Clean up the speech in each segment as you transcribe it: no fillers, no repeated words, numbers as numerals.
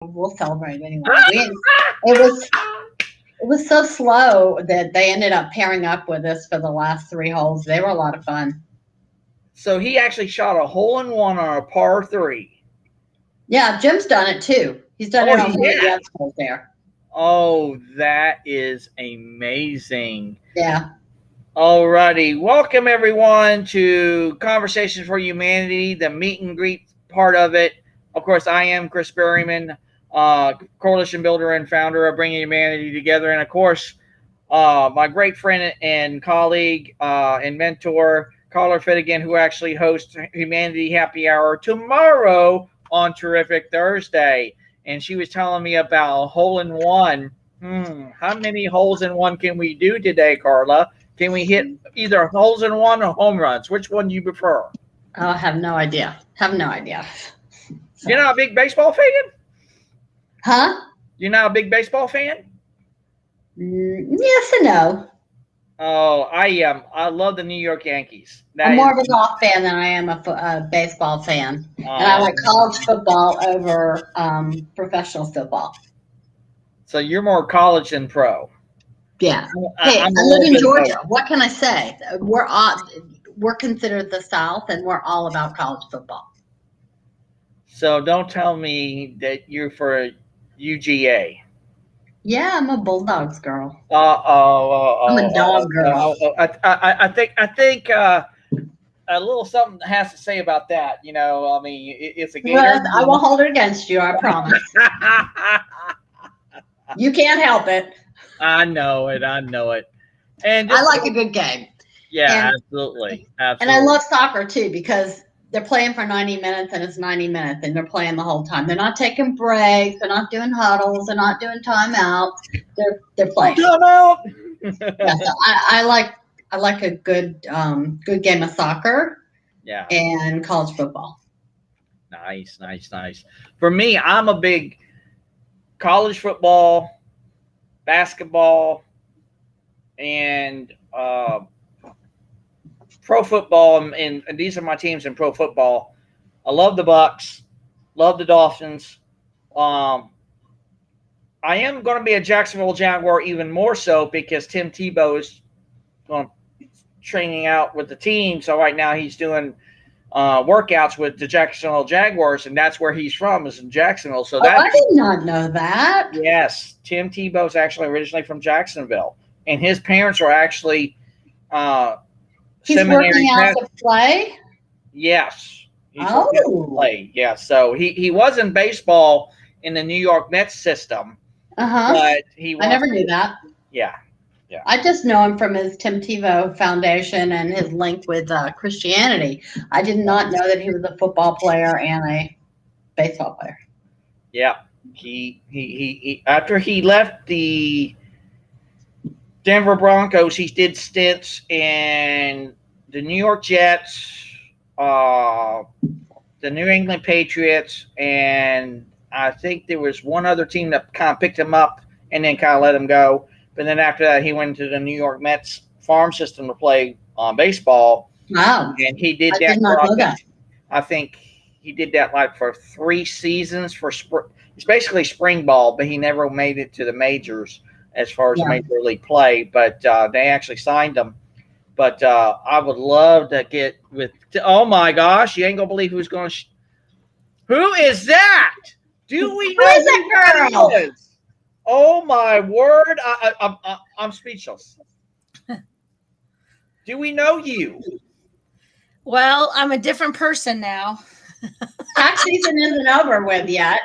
we'll celebrate anyway. It was so slow that they ended up pairing up with us for the last 3 holes. They were a lot of fun. So he actually shot a hole-in-one on a par 3. Yeah, Jim's done it too. He's done it on the other holes there. Oh, that is amazing. Yeah. Alrighty. Welcome, everyone, to Conversations for Humanity, the meet and greet part of it. Of course, I am Chris Berryman, coalition builder and founder of Bringing Humanity Together. And, of course, my great friend and colleague and mentor, Carla Fedigan, who actually hosts Humanity Happy Hour tomorrow on Terrific Thursday. And she was telling me about hole-in-one. How many holes-in-one can we do today, Carla? Can we hit either holes-in-one or home runs? Which one do you prefer? Oh, I have no idea. So. You're not a big baseball fan? Huh? You're not a big baseball fan? Yes and no. Oh, I am. I love the New York Yankees. I'm more of a golf fan than I am a baseball fan. And I like college football over professional football. So you're more college than pro. Yeah. Hey, I live in Georgia. What can I say? We're considered the South, and we're all about college football. So don't tell me that you're for UGA. Yeah, I'm a Bulldogs girl. I'm a dog girl. I think a little something has to say about that. You know, I mean, it's a game. Well, I won't hold it against you. I promise. You can't help it. I know it. And I like a good game. Yeah, absolutely. And I love soccer too because they're playing for 90 minutes and it's 90 minutes and they're playing the whole time. They're not taking breaks. They're not doing huddles. They're not doing timeouts. They're playing. Timeout. Yeah, so I like a good game of soccer. Yeah. And college football. Nice. For me, I'm a big college football, basketball, and pro football, and these are my teams in pro football. I love the Bucks, love the Dolphins. I am going to be a Jacksonville Jaguar even more so because Tim Tebow is training out with the team. So right now he's doing workouts with the Jacksonville Jaguars, and that's where he's from, is in Jacksonville. So I did not know that. Yes, Tim Tebow is actually originally from Jacksonville, and his parents are actually he's working out to play? Yes. Play. Yeah. So he was in baseball in the New York Mets system. But I never knew that. Yeah. I just know him from his Tim Tebow Foundation and his link with Christianity. I did not know that he was a football player and a baseball player. Yeah. He after he left the Denver Broncos, he did stints in the New York Jets, the New England Patriots, and I think there was one other team that kind of picked him up and then kind of let him go. But then after that, he went to the New York Mets farm system to play baseball. Wow. And he did that. I think he did that like for 3 seasons for it's basically spring ball, but he never made it to the majors as far as major league play. But they actually signed him. But I would love to get with – oh, my gosh. You ain't going to believe who's going to who is that? Do we know who that girl is? Oh, my word. I'm speechless. Do we know you? Well, I'm a different person now. Tax season isn't over with yet.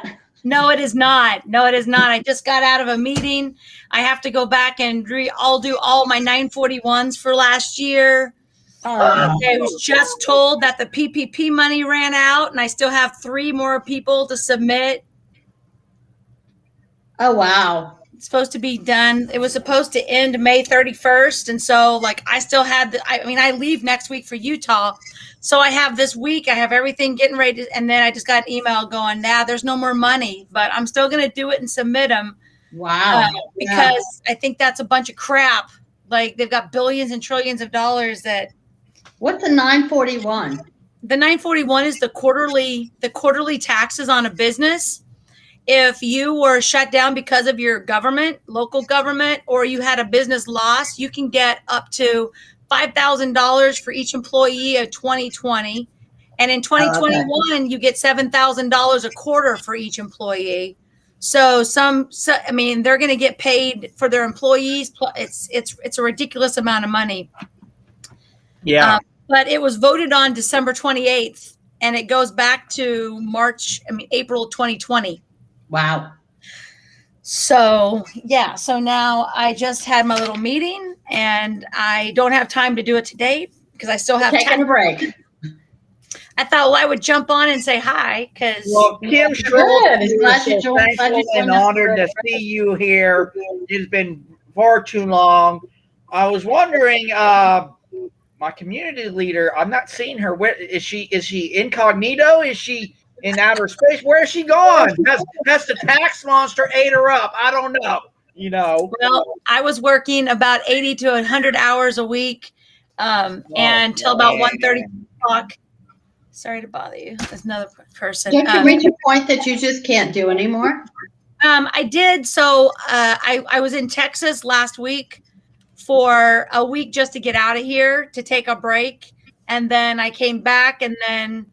No, it is not. I just got out of a meeting. I have to go back and I'll do all my 941s for last year. I was just told that the PPP money ran out, and I still have 3 more people to submit. Oh, wow. It's supposed to be done. It was supposed to end May 31st. And so I still had I leave next week for Utah. So I have this week, I have everything getting ready. And then I just got an email going, there's no more money, but I'm still going to do it and submit them. Wow. Because I think that's a bunch of crap. Like they've got billions and trillions of dollars that. What's a 941? The 941 is the quarterly taxes on a business. if you were shut down because of your government, local government, or you had a business loss, you can get up to $5,000 for each employee of 2020. And in 2021, you get $7,000 a quarter for each employee. So I mean, they're going to get paid for their employees. It's a ridiculous amount of money. Yeah. But it was voted on December 28th, and it goes back to April 2020. Wow. So, yeah. So now I just had my little meeting, and I don't have time to do it today because I still have taking a break. I thought, well, I would jump on and say hi because. Well, Kim, glad you joined. And honored to see you here. It's been far too long. I was wondering, my community leader, I'm not seeing her. Where is she? Is she incognito? Is she in outer space? Where is she gone? Has the tax monster ate her up? I don't know. Well, I was working about 80 to 100 hours a week, and until about 1:30 o'clock. Sorry to bother you. There's another person. Don't you reach a point that you just can't do anymore? I did. So I was in Texas last week for a week just to get out of here, to take a break. And then I came back, and then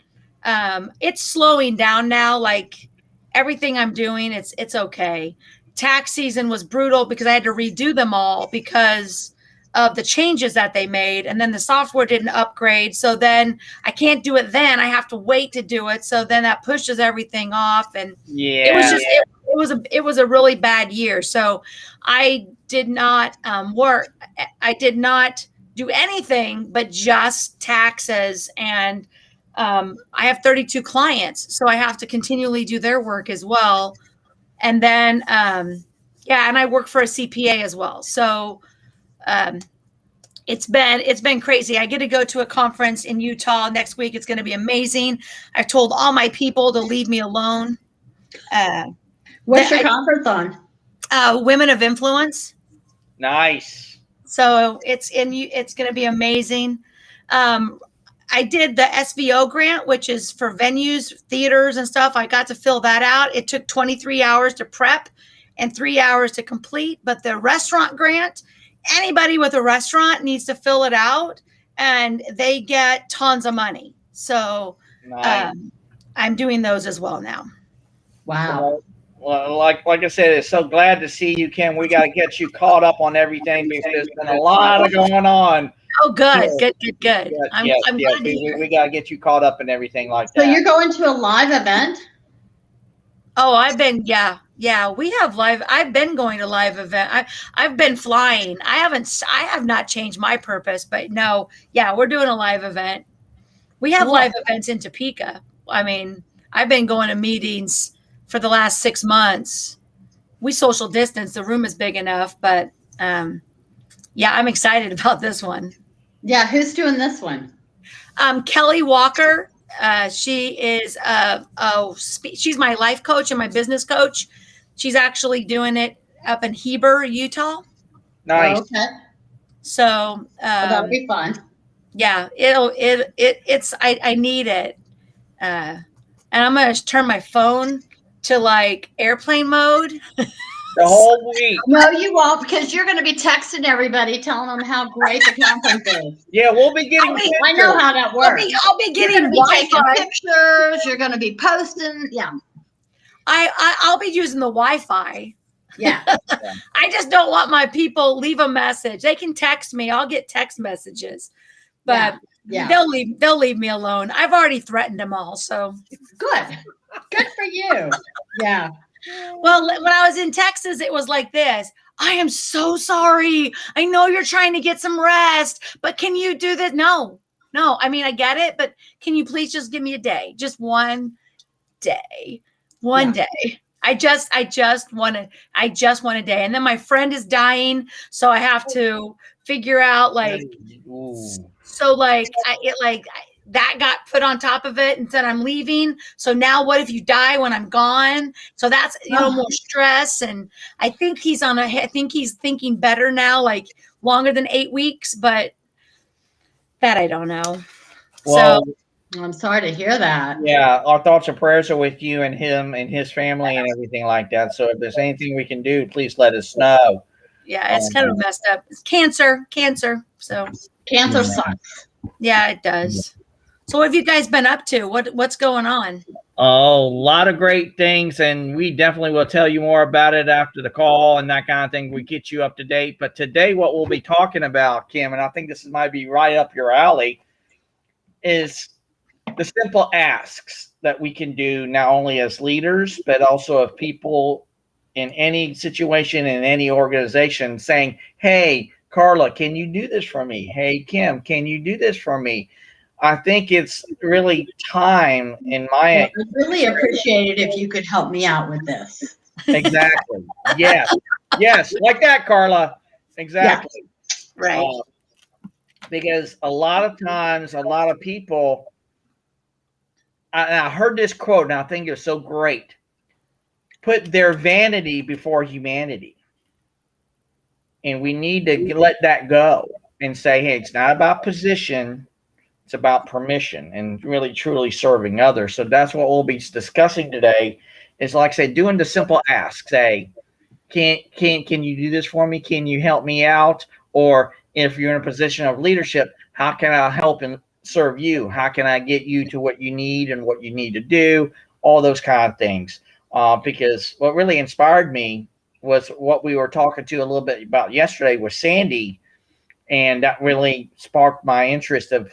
it's slowing down now. Like everything I'm doing, it's okay. Tax season was brutal because I had to redo them all because of the changes that they made. And then the software didn't upgrade. So then I can't do it then. I have to wait to do it. So then that pushes everything off. And it was a really bad year. So I did not work. I did not do anything but just taxes. And I have 32 clients. So I have to continually do their work as well. And then, and I work for a CPA as well. So it's been crazy. I get to go to a conference in Utah next week. It's going to be amazing. I've told all my people to leave me alone. What's your conference on? Women of Influence. Nice. So it's going to be amazing. I did the SVO grant, which is for venues, theaters and stuff. I got to fill that out. It took 23 hours to prep and 3 hours to complete. But the restaurant grant, anybody with a restaurant needs to fill it out, and they get tons of money. So nice. I'm doing those as well now. Wow. Well, like I said, it's so glad to see you, Kim. We got to get you caught up on everything because there's been a lot of going on. Oh, good. I'm glad to hear. We got to get you caught up in everything like that. So you're going to a live event? Oh, I've been, we have live. I've been going to live event. I've been flying. I have not changed my purpose, but no, we're doing a live event. We have live events in Topeka. I mean, I've been going to meetings for the last 6 months. We social distance. The room is big enough, but I'm excited about this one. Yeah. Who's doing this one? Kelly Walker. She is she's my life coach and my business coach. She's actually doing it up in Heber, Utah. Nice. Oh, okay. So that'll be fun. Yeah, I need it. And I'm gonna turn my phone to like airplane mode. The whole week. No, you won't, because you're going to be texting everybody, telling them how great the conference is. Yeah, we'll be getting pictures. I know how that works. I'll be getting taking pictures. You're going to be posting. Yeah. I'll be using the Wi-Fi. Yeah. I just don't want my people leave a message. They can text me. I'll get text messages, but they'll leave me alone. I've already threatened them all. So good for you. Yeah. Well, when I was in Texas, it was like this. I am so sorry. I know you're trying to get some rest, but can you do this? No. I mean, I get it, but can you please just give me a day? Just one day. One day. I just want a day. And then my friend is dying, so I have to figure out that got put on top of it, and said I'm leaving. So now what if you die when I'm gone? So that's more stress. And I think he's thinking better now, like longer than 8 weeks, but that I don't know. Well, I'm sorry to hear that. Yeah, our thoughts and prayers are with you and him and his family and everything like that. So if there's anything we can do, please let us know. Yeah, it's kind of messed up. It's cancer. So Cancer sucks. yeah, it does. So what have you guys been up to? What's going on? Oh, a lot of great things, and we definitely will tell you more about it after the call and that kind of thing. We get you up to date. But today, what we'll be talking about, Kim, and I think this might be right up your alley, is the simple asks that we can do not only as leaders, but also of people in any situation, in any organization, saying, hey, Carla, can you do this for me? Hey, Kim, can you do this for me? I think it's really time in my... I'd really appreciate it if you could help me out with this. Exactly. Yes. Yes. Like that, Carla. Exactly. Yeah. Right. Because a lot of times, a lot of people, I heard this quote, and I think it's so great. Put their vanity before humanity. And we need to let that go and say, hey, it's not about position. It's about permission and really truly serving others. So that's what we'll be discussing today is, like I said, doing the simple ask. Say, can you do this for me? Can you help me out? Or if you're in a position of leadership, how can I help and serve you? How can I get you to what you need and what you need to do? All those kind of things. Because what really inspired me was what we were talking to a little bit about yesterday with Sandy. And that really sparked my interest of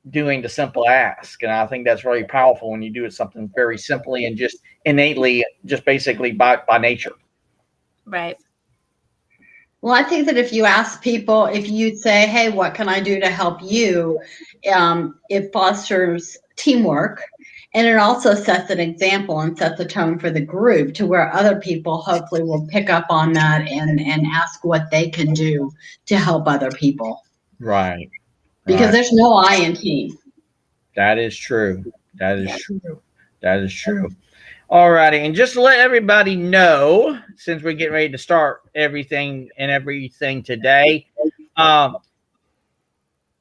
doing the simple ask. And I think that's really powerful when you do it something very simply and just innately, just basically by nature. Right. Well, I think that if you ask people, if you say, hey, what can I do to help you? It fosters teamwork, and it also sets an example and sets a tone for the group to where other people hopefully will pick up on that and ask what they can do to help other people. Right. Because there's no I in team. That is true. That is true. That is true. All righty. And just to let everybody know, since we're getting ready to start everything today,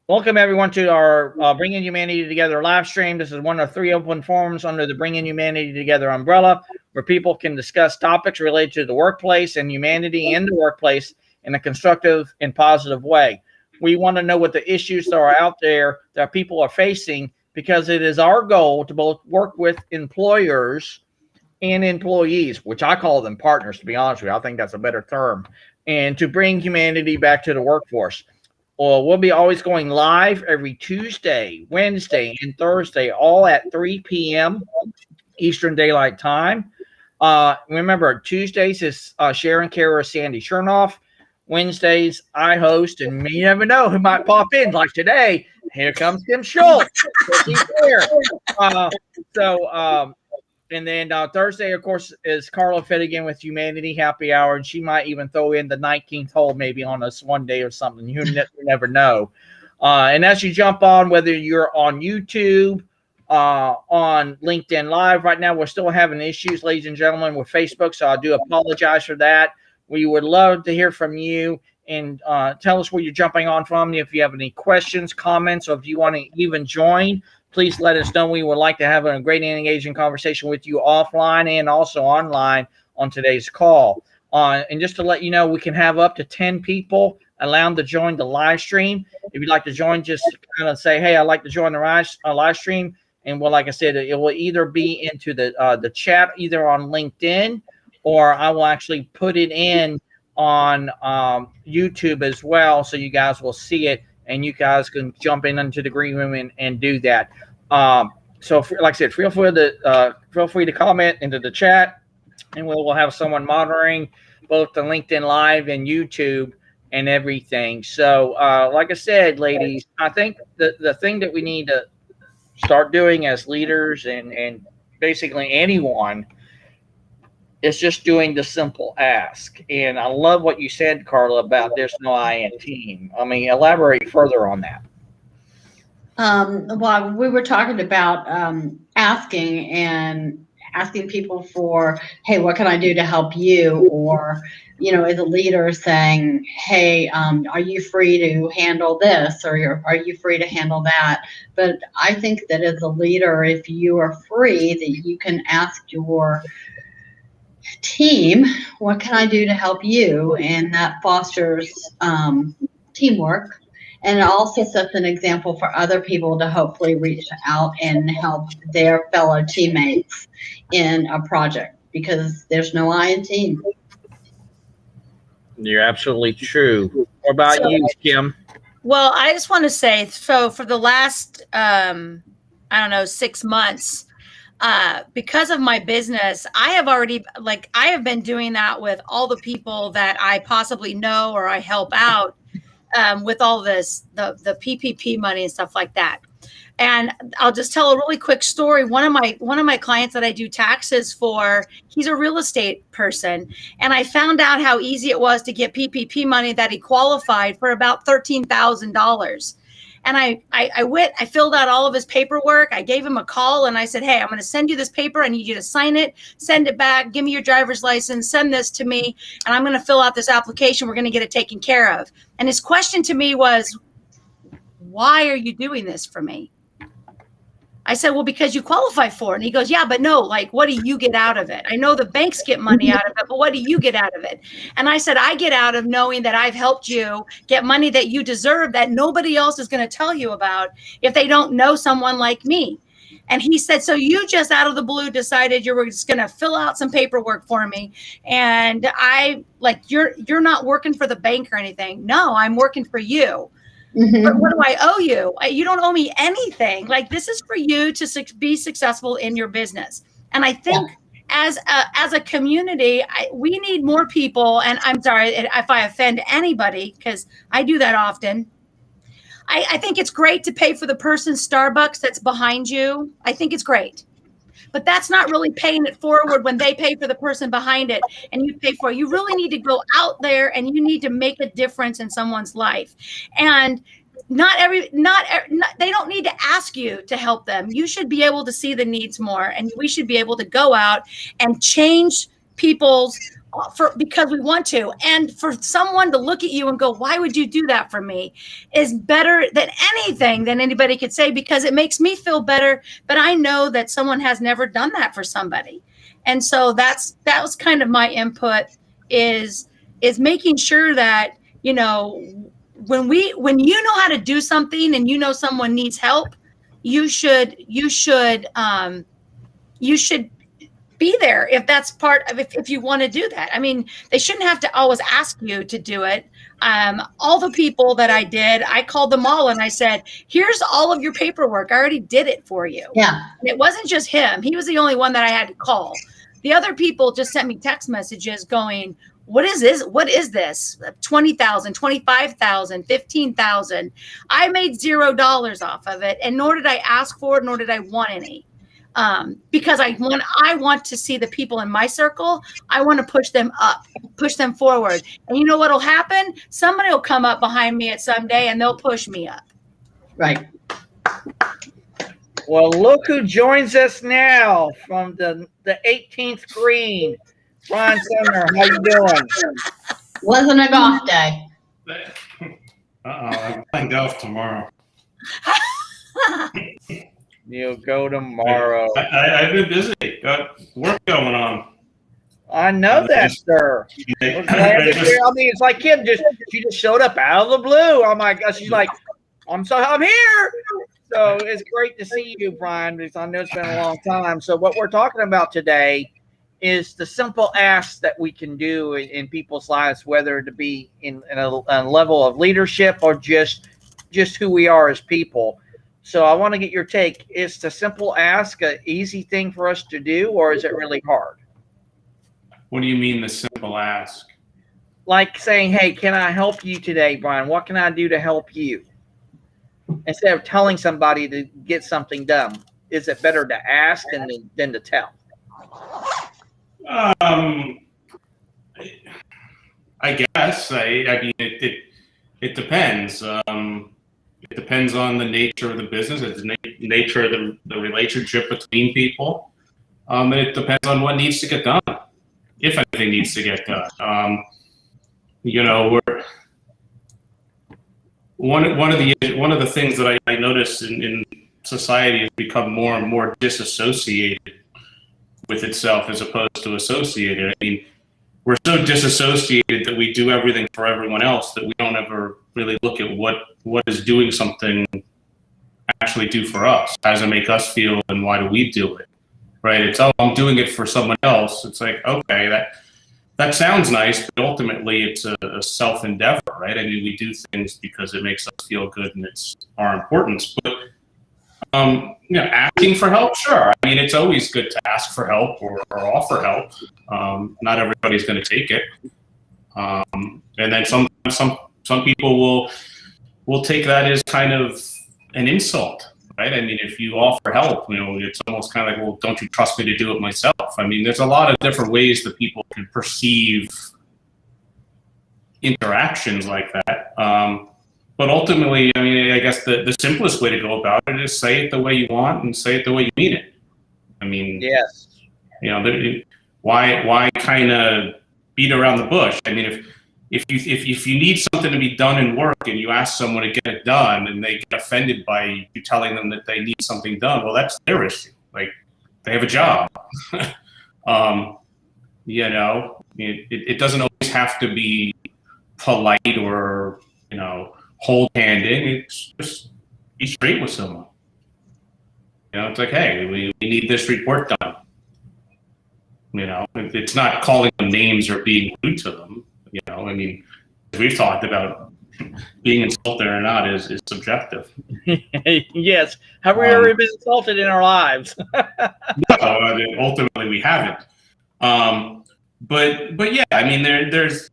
welcome everyone to our Bringing Humanity Together live stream. This is one of 3 open forums under the Bringing Humanity Together umbrella, where people can discuss topics related to the workplace and humanity in the workplace in a constructive and positive way. We want to know what the issues that are out there that people are facing, because it is our goal to both work with employers and employees, which I call them partners, to be honest with you. I think that's a better term, and to bring humanity back to the workforce. Well, we'll be always going live every Tuesday, Wednesday, and Thursday, all at 3 p.m. Eastern Daylight Time. Remember, Tuesdays is Sharon Kara Sandy Chernoff. Wednesdays, I host, and you never know who might pop in. Like today, here comes Tim Schultz. He's here. And then Thursday, of course, is Carla Fedigan with Humanity Happy Hour, and she might even throw in the 19th hole maybe on us one day or something. You never know. And as you jump on, whether you're on YouTube, on LinkedIn Live, right now we're still having issues, ladies and gentlemen, with Facebook, so I do apologize for that. We would love to hear from you, and tell us where you're jumping on from. If you have any questions, comments, or if you want to even join, please let us know. We would like to have a great and engaging conversation with you offline and also online on today's call. And just to let you know, we can have up to 10 people. Allow them to join the live stream. If you'd like to join, just kind of say, hey, I'd like to join the live stream. And well, like I said, it will either be into the chat, either on LinkedIn, or I will actually put it in on YouTube as well, so you guys will see it, and you guys can jump into the green room and do that. So, like I said, feel free to comment into the chat, and we'll have someone monitoring both the LinkedIn Live and YouTube and everything. So, like I said, ladies, I think the thing that we need to start doing as leaders and basically anyone is just doing the simple ask. And I love what you said, Carla, about there's no I in team. I mean, elaborate further on that. Well, we were talking about asking and asking people for, hey, what can I do to help you? Or, as a leader saying, hey, are you free to handle this? Or are you free to handle that? But I think that as a leader, if you are free, that you can ask your team, what can I do to help you? And that fosters teamwork. And it also sets an example for other people to hopefully reach out and help their fellow teammates in a project, because there's no I in team. You're absolutely true. What about you, Kim? Well, I just want to say, so for the last, 6 months, because of my business, I have been doing that with all the people that I possibly know or I help out with all this, the PPP money and stuff like that. And I'll just tell a really quick story. One of my clients that I do taxes for, he's a real estate person. And I found out how easy it was to get PPP money, that he qualified for about $13,000. And I filled out all of his paperwork. I gave him a call and I said, hey, I'm going to send you this paper. I need you to sign it, send it back, give me your driver's license, send this to me, and I'm going to fill out this application. We're going to get it taken care of. And his question to me was, why are you doing this for me? I said, well, because you qualify for it. And he goes, yeah, but no, like, what do you get out of it? I know the banks get money out of it, but what do you get out of it? And I said, I get out of knowing that I've helped you get money that you deserve, that nobody else is going to tell you about if they don't know someone like me. And he said, so you just out of the blue decided you were just going to fill out some paperwork for me. And you're not working for the bank or anything. No, I'm working for you. Mm-hmm. But what do I owe you? You don't owe me anything. Like, this is for you to be successful in your business. And I think as a community, we need more people. And I'm sorry if I offend anybody, because I do that often. I think it's great to pay for the person's Starbucks that's behind you. I think it's great. But that's not really paying it forward when they pay for the person behind it and you pay for it. You really need to go out there and you need to make a difference in someone's life. And they don't need to ask you to help them. You should be able to see the needs more, and we should be able to go out and change because we want to. And for someone to look at you and go, why would you do that for me, is better than anything that anybody could say, because it makes me feel better. But I know that someone has never done that for somebody. And so that was kind of my input, is making sure that, when you know how to do something and someone needs help, you should be there if that's part of, if you want to do that. I mean, they shouldn't have to always ask you to do it. All the people that I did, I called them all and I said, here's all of your paperwork. I already did it for you. Yeah. And it wasn't just him. He was the only one that I had to call. The other people just sent me text messages going, what is this? What is this? 20,000, 25,000, 15,000. I made $0 off of it. And nor did I ask for it, nor did I want any. Because I want to see the people in my circle. I want to push them up, push them forward. And you know what will happen? Somebody will come up behind me at some day and they'll push me up. Right. Well, look who joins us now from the 18th green. Ron Sumner, how you doing? Wasn't a golf day. I'm playing golf tomorrow. You'll go tomorrow. I've been busy. Got work going on. I know that, sir. I mean, it's like Kim she just showed up out of the blue. Oh my gosh, she's like, I'm here. So it's great to see you, Brian, because I know it's been a long time. So what we're talking about today is the simple asks that we can do in people's lives, whether to be in a level of leadership or just who we are as people. So I want to get your take. Is the simple ask an easy thing for us to do, or is it really hard? What do you mean the simple ask? Like saying, hey, can I help you today, Brian? What can I do to help you? Instead of telling somebody to get something done, is it better to ask than to tell? I guess. I mean, it depends. It depends on the nature of the business. It's the nature of the relationship between people. And it depends on what needs to get done, if anything needs to get done. You know, we're one of the things that I notice in society has become more and more disassociated with itself as opposed to associated. I mean, we're so disassociated that we do everything for everyone else that we don't ever really look at what is doing something actually do for us. How does it make us feel, and why do we do it? Right? It's, oh, I'm doing it for someone else. It's like, okay, that sounds nice, but ultimately it's a self endeavor, right? I mean, we do things because it makes us feel good and it's our importance. But you know, asking for help, sure. I mean, it's always good to ask for help or offer help. Not everybody's going to take it, and then some people will take that as kind of an insult, right? I mean, if you offer help, you know, it's almost kind of like, well, don't you trust me to do it myself? I mean, there's a lot of different ways that people can perceive interactions like that. But ultimately, I mean, I guess the simplest way to go about it is say it the way you want and say it the way you mean it. I mean, yes, you know, why kind of beat around the bush? I mean, if you need something to be done in work and you ask someone to get it done and they get offended by you telling them that they need something done, well, that's their issue. Like, they have a job. You know, it doesn't always have to be polite or, you know, hold-handing. It's just be straight with someone. You know, it's like, hey, we need this report done. You know, it's not calling them names or being rude to them. You know, I mean, we've talked about being insulted or not is subjective. Yes. Have we ever been insulted in our lives? No, ultimately we haven't. But yeah, I mean, there's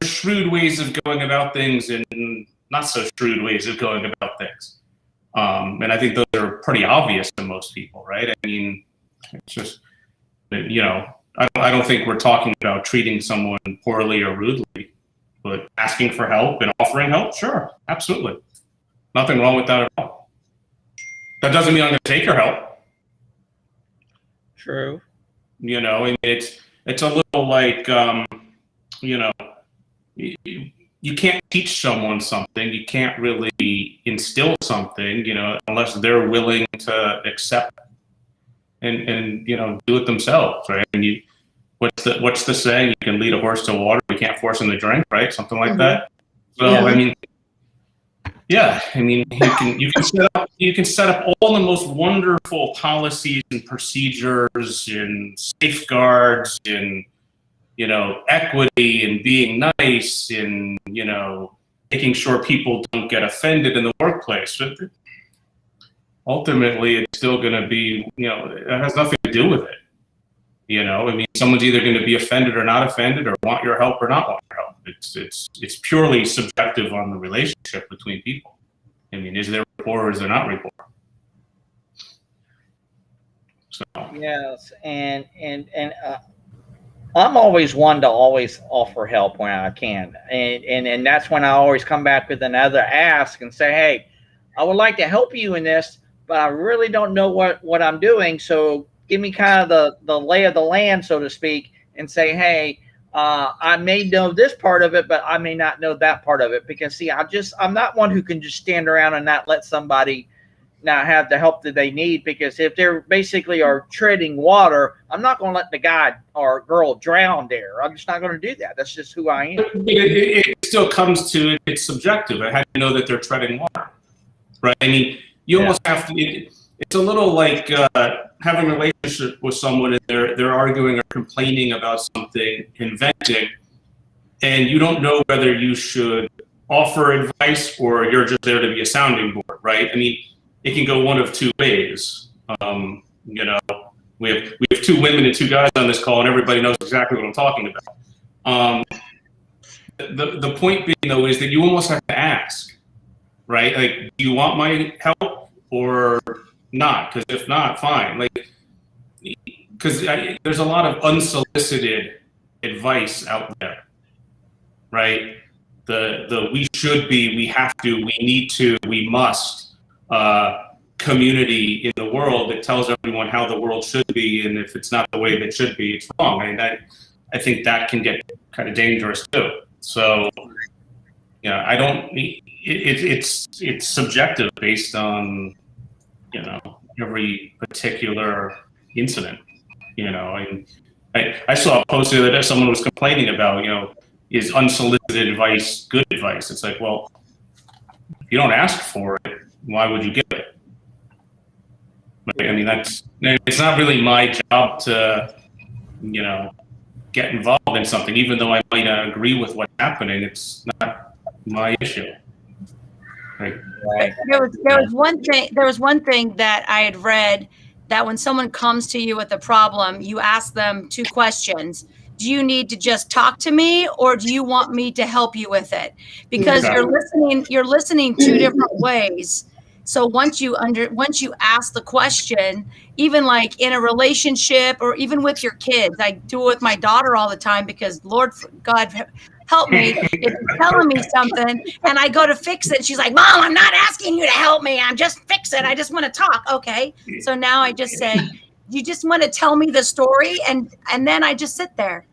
shrewd ways of going about things and not so shrewd ways of going about things. And I think those are pretty obvious to most people, right? I mean, it's just, you know, I don't think we're talking about treating someone poorly or rudely, but asking for help and offering help, sure, absolutely. Nothing wrong with that at all. That doesn't mean I'm going to take your help. True. You know, and it's a little like, you know, you can't teach someone something. You can't really instill something, you know, unless they're willing to accept and you know, do it themselves, right? And what's the saying? You can lead a horse to water, you can't force him to drink, right? Something like that. So yeah. I mean, yeah, I mean, you can set up all the most wonderful policies and procedures and safeguards and, you know, equity and being nice and, you know, making sure people don't get offended in the workplace. But ultimately, it's still going to be, you know, it has nothing to do with it. You know, I mean, someone's either going to be offended or not offended, or want your help or not want your help. It's purely subjective on the relationship between people. I mean, is there rapport or is there not rapport? So. Yes, and I'm always one to always offer help when I can, and that's when I always come back with another ask and say, hey, I would like to help you in this, but I really don't know what I'm doing. So give me kind of the lay of the land, so to speak, and say, hey, I may know this part of it, but I may not know that part of it. Because see, I'm not one who can just stand around and not let somebody not have the help that they need. Because if they're basically are treading water, I'm not going to let the guy or girl drown there. I'm just not going to do that. That's just who I am. It still comes to it's subjective. How do you know that they're treading water? Right? I mean, you almost have to. It's a little like having a relationship with someone and they're arguing or complaining about something, inventing, and you don't know whether you should offer advice or you're just there to be a sounding board, right? I mean, it can go one of two ways. You know, we have two women and two guys on this call, and everybody knows exactly what I'm talking about. The point being, though, is that you almost have to ask, right? Like, do you want my help or not? Because if not, fine. Like, because there's a lot of unsolicited advice out there, right? The we should be, we have to, we need to, we must community in the world that tells everyone how the world should be, and if it's not the way that it should be, it's wrong. And I think that can get kind of dangerous too. So, I don't. It's subjective based on every particular incident. And I saw a post the other day. Someone was complaining about is unsolicited advice good advice? It's like, well, if you don't ask for it, why would you give it? But, I mean, it's not really my job to get involved in something, even though I might not agree with what's happening. It's not my issue. Right. There was one thing that I had read, that when someone comes to you with a problem, you ask them 2 questions. Do you need to just talk to me, or do you want me to help you with it? Because you're listening 2 different ways. So once you ask the question, even like in a relationship or even with your kids, I do it with my daughter all the time, because Lord God help me, if you're telling me something and I go to fix it, she's like, Mom, I'm not asking you to help me. I'm just fix it. I just want to talk. Okay. So now I just say, you just want to tell me the story, and then I just sit there.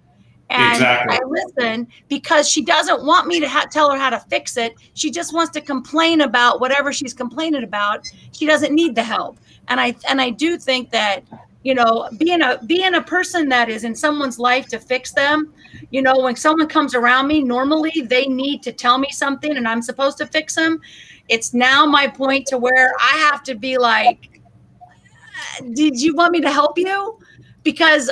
And exactly. I listen, because she doesn't want me to tell her how to fix it. She just wants to complain about whatever she's complaining about. She doesn't need the help. And I do think that, being a person that is in someone's life to fix them, when someone comes around me, normally they need to tell me something and I'm supposed to fix them. It's now my point to where I have to be like, did you want me to help you? Because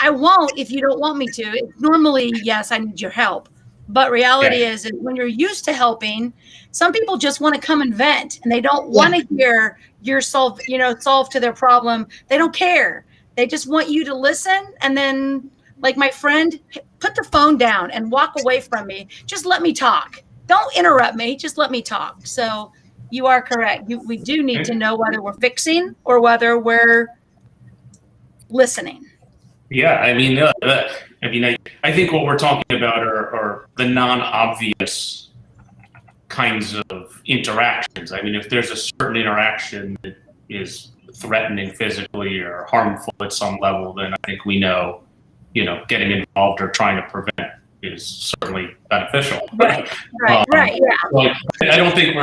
I won't if you don't want me to. Normally, yes, I need your help. But reality is when you're used to helping, some people just want to come and vent, and they don't want to hear your solve to their problem. They don't care. They just want you to listen. And then, like my friend, put the phone down and walk away from me. Just let me talk. Don't interrupt me. Just let me talk. So you are correct. We do need to know whether we're fixing or whether we're listening. Yeah, I mean, I think what we're talking about are the non-obvious kinds of interactions. I mean, if there's a certain interaction that is threatening physically or harmful at some level, then I think we know, getting involved or trying to prevent is certainly beneficial. Right. Yeah. But I don't think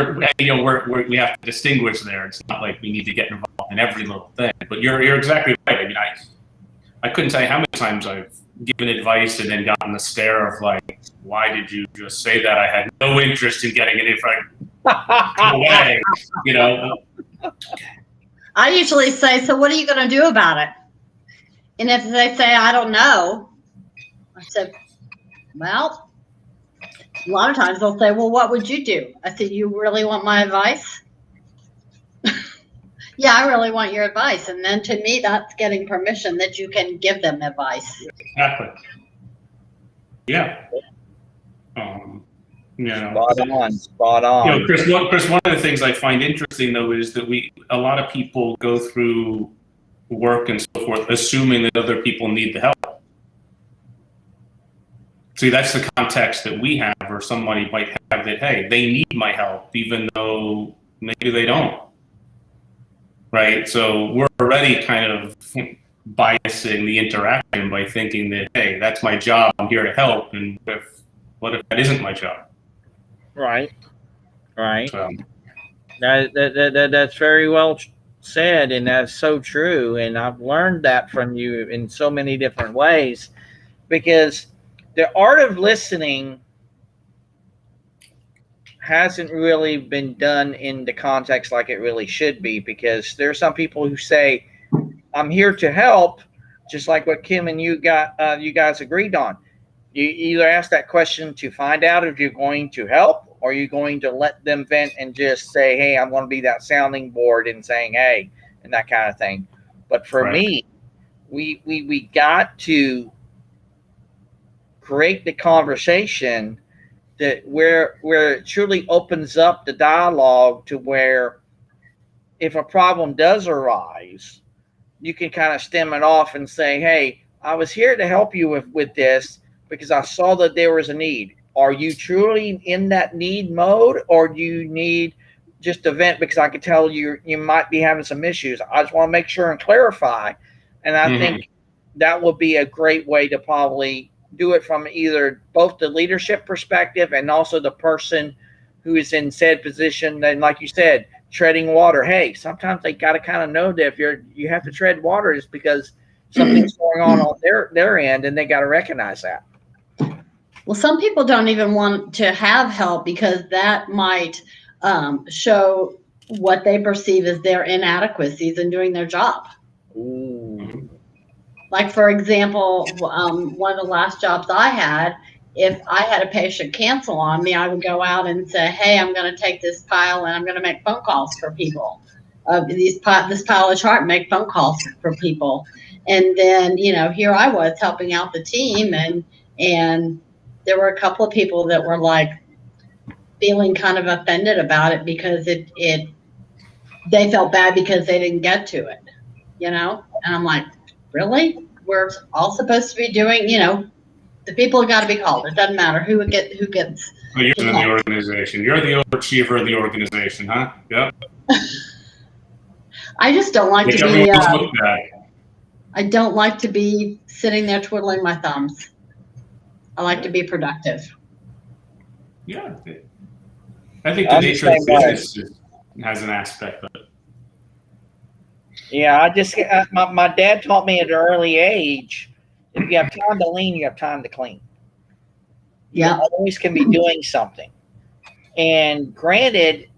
we have to distinguish there. It's not like we need to get involved in every little thing. But you're exactly right. I mean, I couldn't tell you how many times I've given advice and then gotten the stare of like, why did you just say that? I had no interest in getting it in front. Go away, I usually say, so what are you going to do about it? And if they say, I don't know, I said, well, a lot of times they'll say, well, what would you do? I said, you really want my advice? Yeah, I really want your advice. And then to me, that's getting permission that you can give them advice. Exactly. Yeah. Spot on. Chris, one of the things I find interesting though is that a lot of people go through work and so forth assuming that other people need the help. See, that's the context that we have, or somebody might have, that, hey, they need my help, even though maybe they don't. Right? So we're already kind of biasing the interaction by thinking that, hey, that's my job, I'm here to help, and what if that isn't my job? Right. That's very well said, and that's so true. And I've learned that from you in so many different ways, because the art of listening hasn't really been done in the context like it really should be, because there are some people who say, I'm here to help, just like what Kim and you guys agreed on. You either ask that question to find out if you're going to help, or you're going to let them vent and just say, hey, I'm going to be that sounding board and saying, hey, and that kind of thing. But for me, we got to create the conversation that where it truly opens up the dialogue to where if a problem does arise, you can kind of stem it off and say, hey, I was here to help you with this because I saw that there was a need. Are you truly in that need mode, or do you need just to vent because I could tell you might be having some issues. I just want to make sure and clarify. And I think that would be a great way to probably do it from either both the leadership perspective and also the person who is in said position. And like you said, treading water. Hey, sometimes they got to kind of know that if you have to tread water is because something's going on their end, and they got to recognize that. Well, some people don't even want to have help because that might show what they perceive as their inadequacies in doing their job. Ooh. Like, for example, one of the last jobs I had, if I had a patient cancel on me, I would go out and say, hey, I'm going to take this pile and I'm going to make phone calls for people. This pile of chart, make phone calls for people. And then, here I was helping out the team, and there were a couple of people that were like feeling kind of offended about it because they felt bad because they didn't get to it, and I'm like, really? We're all supposed to be doing, the people have got to be called. It doesn't matter who gets. Well, you're in the organization. You're the overachiever of the organization, huh? Yep. I just don't like to be. Everyone's looked at. I don't like to be sitting there twiddling my thumbs. I like to be productive. Yeah. I think the nature of the business has an aspect of it. Yeah, my dad taught me at an early age, if you have time to lean, you have time to clean. Yeah. You always can be doing something. And granted,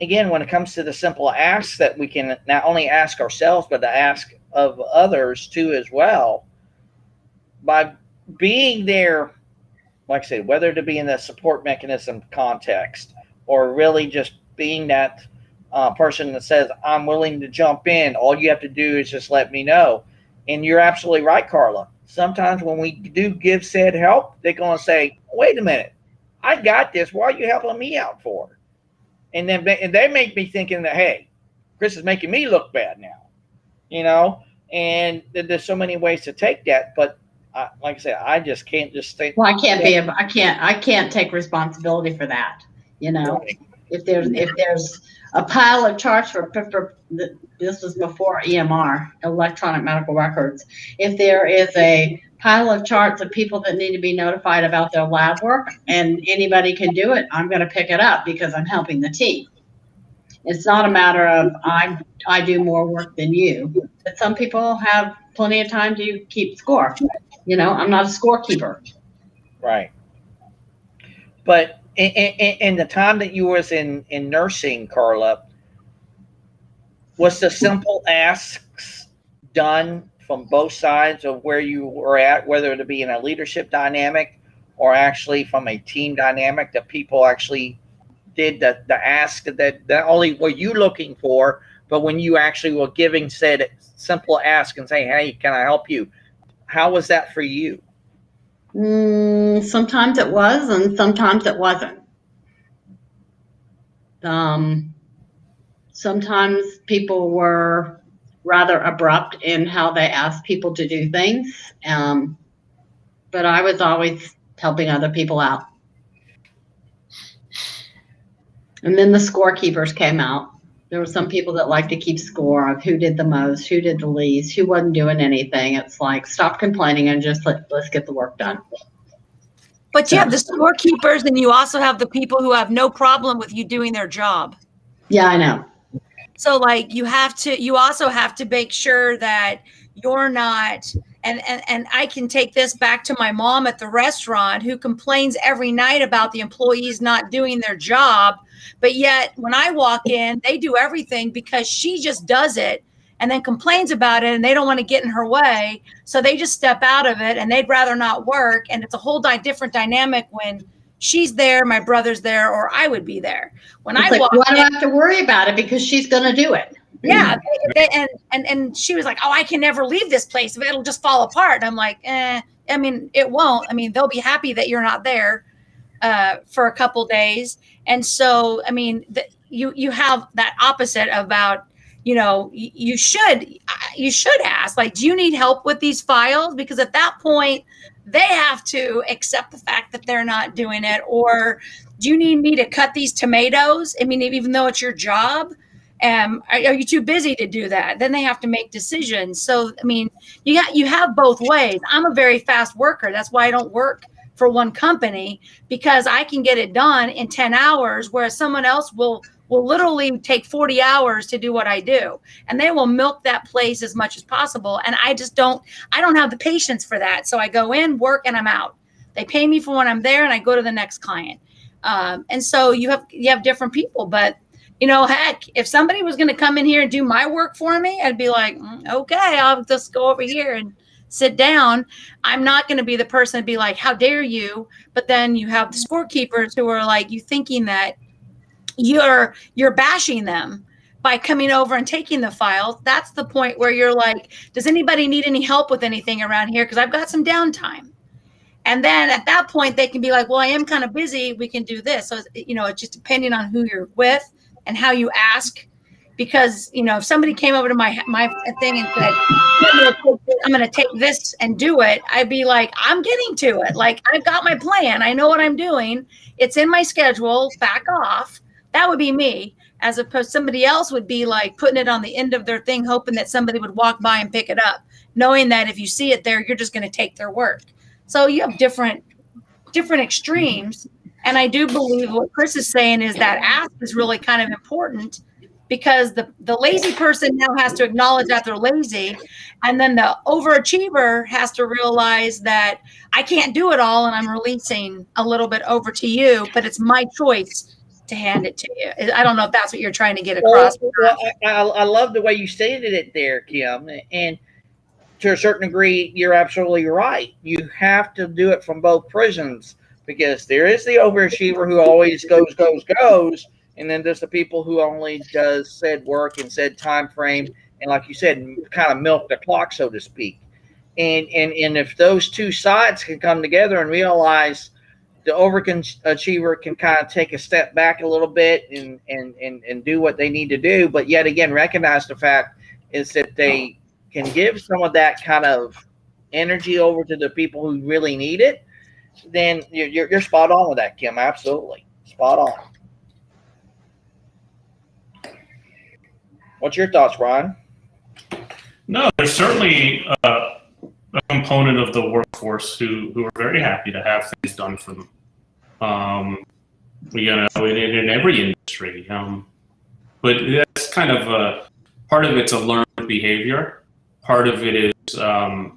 again, when it comes to the simple asks that we can not only ask ourselves, but to ask of others too as well, by being there, like I said, whether to be in the support mechanism context or really just being that person that says, I'm willing to jump in. All you have to do is just let me know. And you're absolutely right, Carla. Sometimes when we do give said help, they're going to say, wait a minute, I got this. Why are you helping me out for? And then they make me thinking that, hey, Chris is making me look bad now, and there's so many ways to take that. But like I said, I just can't just think. Well, I can't take responsibility for that. Right. If there's a pile of charts for this was before EMR, electronic medical records. If there is a pile of charts of people that need to be notified about their lab work and anybody can do it, I'm going to pick it up because I'm helping the team. It's not a matter of I do more work than you, but some people have plenty of time to keep score. I'm not a scorekeeper. Right. But in the time that you was in nursing, Carla, was the simple asks done from both sides of where you were at, whether it be in a leadership dynamic or actually from a team dynamic, that people actually did the ask that not only were you looking for, but when you actually were giving said simple ask and saying, hey, can I help you? How was that for you? Sometimes it was, and sometimes it wasn't. Sometimes people were rather abrupt in how they asked people to do things, but I was always helping other people out. And then the scorekeepers came out. There were some people that like to keep score of who did the most, who did the least, who wasn't doing anything. It's like, stop complaining and just let's get the work done. But you have the scorekeepers, and you also have the people who have no problem with you doing their job. Yeah, I know. So you also have to make sure that you're not, and I can take this back to my mom at the restaurant who complains every night about the employees not doing their job. But yet when I walk in, they do everything because she just does it and then complains about it, and they don't want to get in her way. So they just step out of it and they'd rather not work. And it's a whole different dynamic when she's there, my brother's there, or I would be there. When I walk why do I have to worry about it? Because she's going to do it. Yeah. And she was like, oh, I can never leave this place. It'll just fall apart. I'm like, it won't. They'll be happy that you're not there for a couple days. And so, you have that opposite about, you should ask, like, do you need help with these files? Because at that point, they have to accept the fact that they're not doing it. Or do you need me to cut these tomatoes? I mean, even though it's your job, are you too busy to do that? Then they have to make decisions. So, I mean, you have both ways. I'm a very fast worker. That's why I don't work for one company, because I can get it done in 10 hours, whereas someone else will literally take 40 hours to do what I do. And they will milk that place as much as possible. And I don't have the patience for that. So I go in, work, and I'm out. They pay me for when I'm there, and I go to the next client. And so you have different people, but heck, if somebody was going to come in here and do my work for me, I'd be like, okay, I'll just go over here and sit down. I'm not going to be the person to be like, how dare you? But then you have the scorekeepers who are like, you thinking that you're bashing them by coming over and taking the files. That's the point where you're like, does anybody need any help with anything around here? Because I've got some downtime. And then at that point, they can be like, well, I am kind of busy. We can do this. So, it's just depending on who you're with and how you ask. Because, if somebody came over to my thing and said, I'm going to take this and do it, I'd be like, I'm getting to it. Like, I've got my plan. I know what I'm doing. It's in my schedule. Back off. That would be me. As opposed to somebody else would be like putting it on the end of their thing, hoping that somebody would walk by and pick it up, knowing that if you see it there, you're just going to take their work. So you have different extremes. And I do believe what Chris is saying is that ask is really kind of important, because the lazy person now has to acknowledge that they're lazy. And then the overachiever has to realize that I can't do it all, and I'm releasing a little bit over to you, but it's my choice to hand it to you. I don't know if that's what you're trying to get across. Well, I love the way you stated it there, Kim. And to a certain degree, you're absolutely right. You have to do it from both prisons, because there is the overachiever who always goes. And then there's the people who only does said work and said time frame, and like you said, kind of milk the clock, so to speak. And if those two sides can come together and realize the overachiever can kind of take a step back a little bit and do what they need to do, but yet again recognize the fact is that they can give some of that kind of energy over to the people who really need it, then you're spot on with that, Kim. Absolutely spot on. What's your thoughts, Brian? No, there's certainly a component of the workforce who are very happy to have things done for them. In every industry. But that's kind of part of it's a learned behavior. Part of it is a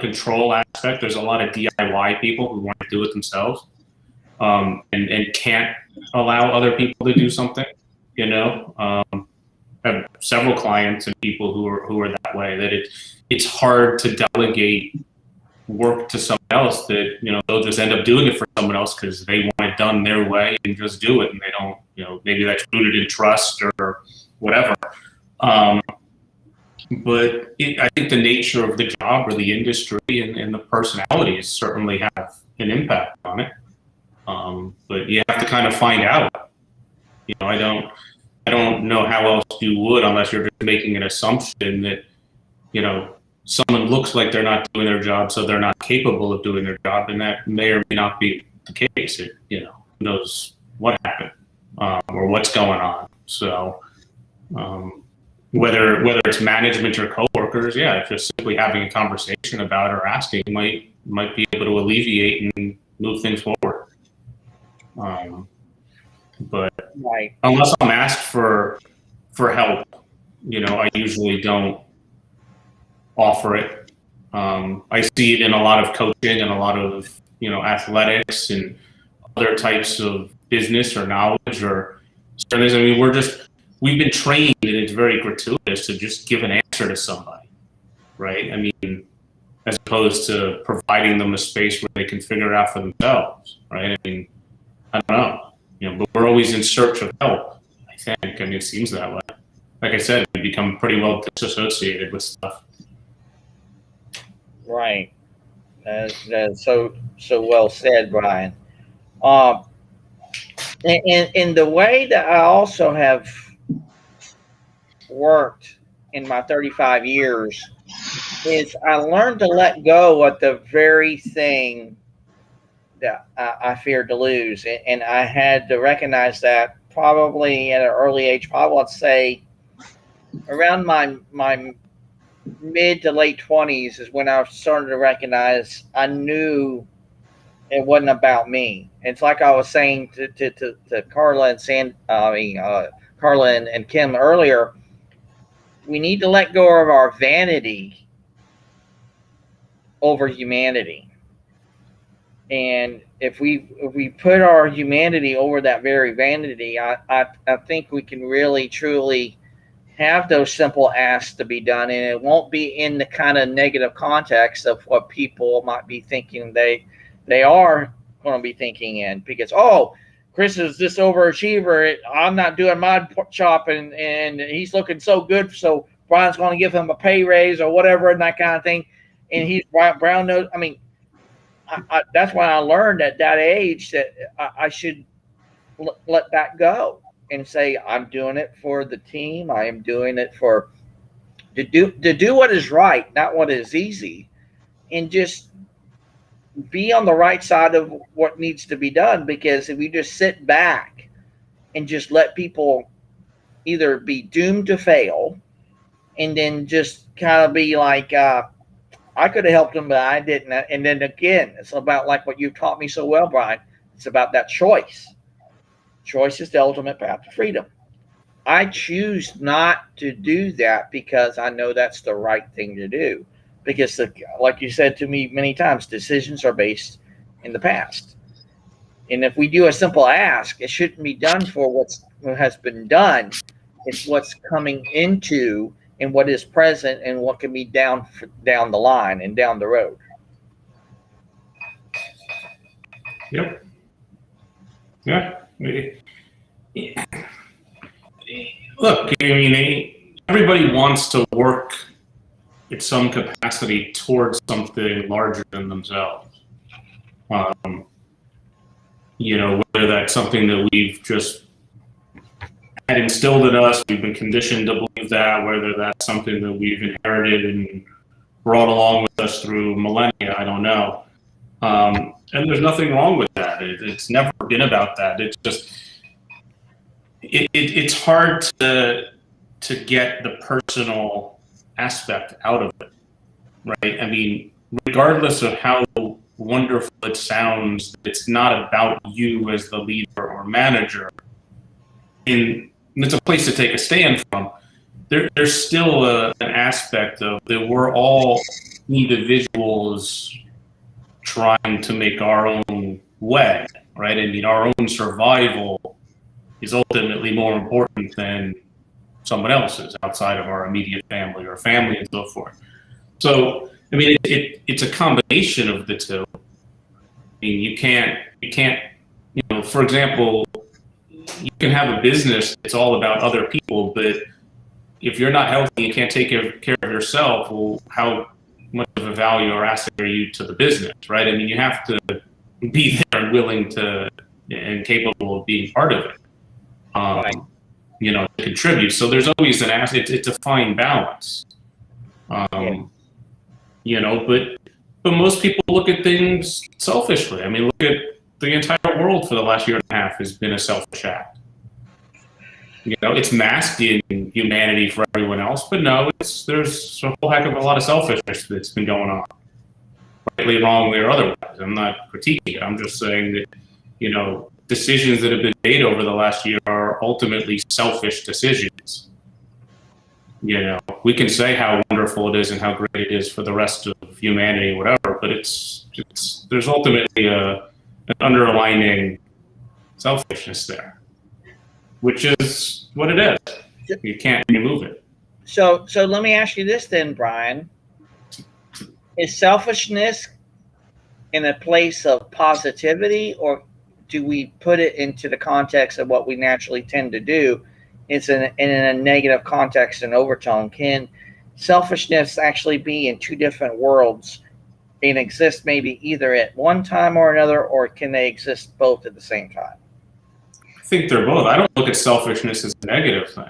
control aspect. There's a lot of DIY people who want to do it themselves and can't allow other people to do something. I have several clients and people who are that way, that it's hard to delegate work to someone else, that they'll just end up doing it for someone else because they want it done their way and just do it, and they don't maybe that's rooted in trust or whatever. But I think the nature of the job or the industry and the personalities certainly have an impact on it. But you have to kind of find out. I don't know how else you would, unless you're just making an assumption that, someone looks like they're not doing their job, so they're not capable of doing their job, and that may or may not be the case. Who knows what happened or what's going on. So whether it's management or coworkers, just simply having a conversation about it or asking might be able to alleviate and move things forward. But right. Unless I'm asked for help, I usually don't offer it. I see it in a lot of coaching and a lot of athletics and other types of business or knowledge or certain things. I mean, we've been trained, and it's very gratuitous to just give an answer to somebody, right? I mean, as opposed to providing them a space where they can figure it out for themselves, right? I mean, I don't know. But we're always in search of help, I think. I mean, it seems that way. Like I said, we become pretty well disassociated with stuff. Right. That's so well said, Brian. In the way that I also have worked in my 35 years, is I learned to let go of the very thing that I feared to lose. And I had to recognize that probably at an early age, probably let's say around my mid to late 20s is when I started to recognize I knew it wasn't about me. It's like I was saying to Carla and Carla and Kim earlier. We need to let go of our vanity over humanity. And if we put our humanity over that very vanity, I think we can really truly have those simple asks to be done, and it won't be in the kind of negative context of what people might be thinking they are going to be thinking in, because Chris is this overachiever, I'm not doing my shop, and he's looking so good, so Brian's going to give him a pay raise or whatever, and that kind of thing, and he's brown nose. I mean, that's why I learned at that age that I should let that go and say, I'm doing it for the team. I am doing it to do what is right, not what is easy, and just be on the right side of what needs to be done. Because if you just sit back and just let people either be doomed to fail and then just kind of be like, I could have helped them, but I didn't. And then again, it's about like what you've taught me so well, Brian. It's about that choice. Choice is the ultimate path to freedom. I choose not to do that because I know that's the right thing to do. Because, like you said to me many times, decisions are based in the past. And if we do a simple ask, it shouldn't be done for what has been done. It's what's coming into and what is present and what can be down the line and down the road. Yep. Yeah. Look, I mean, everybody wants to work in some capacity towards something larger than themselves. Whether that's something that we've just had instilled in us, we've been conditioned to believe that, whether that's something that we've inherited and brought along with us through millennia, I don't know. And there's nothing wrong with that. It's never been about that. It's just, it's hard to get the personal aspect out of it, right? I mean, regardless of how wonderful it sounds, it's not about you as the leader or manager. And it's a place to take a stand from. There's still an aspect of that we're all individuals trying to make our own way, right? I mean, our own survival is ultimately more important than someone else's outside of our immediate family or family and so forth. So, I mean, it's a combination of the two. I mean, you can't, for example, you can have a business that's all about other people, but if you're not healthy and can't take care of yourself, well, how much of a value or asset are you to the business, right? I mean, you have to be there and willing to and capable of being part of it, to contribute. So there's always an asset. It's a fine balance, but most people look at things selfishly. I mean, look at the entire world for the last year and a half has been a selfish act. It's masked in humanity for everyone else, but no, there's a whole heck of a lot of selfishness that's been going on, rightly, wrongly, or otherwise. I'm not critiquing it. I'm just saying that, decisions that have been made over the last year are ultimately selfish decisions. We can say how wonderful it is and how great it is for the rest of humanity, whatever, but there's ultimately an underlining selfishness there, which is what it is. You can't remove it. So let me ask you this then, Brian. Is selfishness in a place of positivity, or do we put it into the context of what we naturally tend to do? It's in a negative context and overtone. Can selfishness actually be in two different worlds and exist maybe either at one time or another, or can they exist both at the same time? I think they're both. I don't look at selfishness as a negative thing.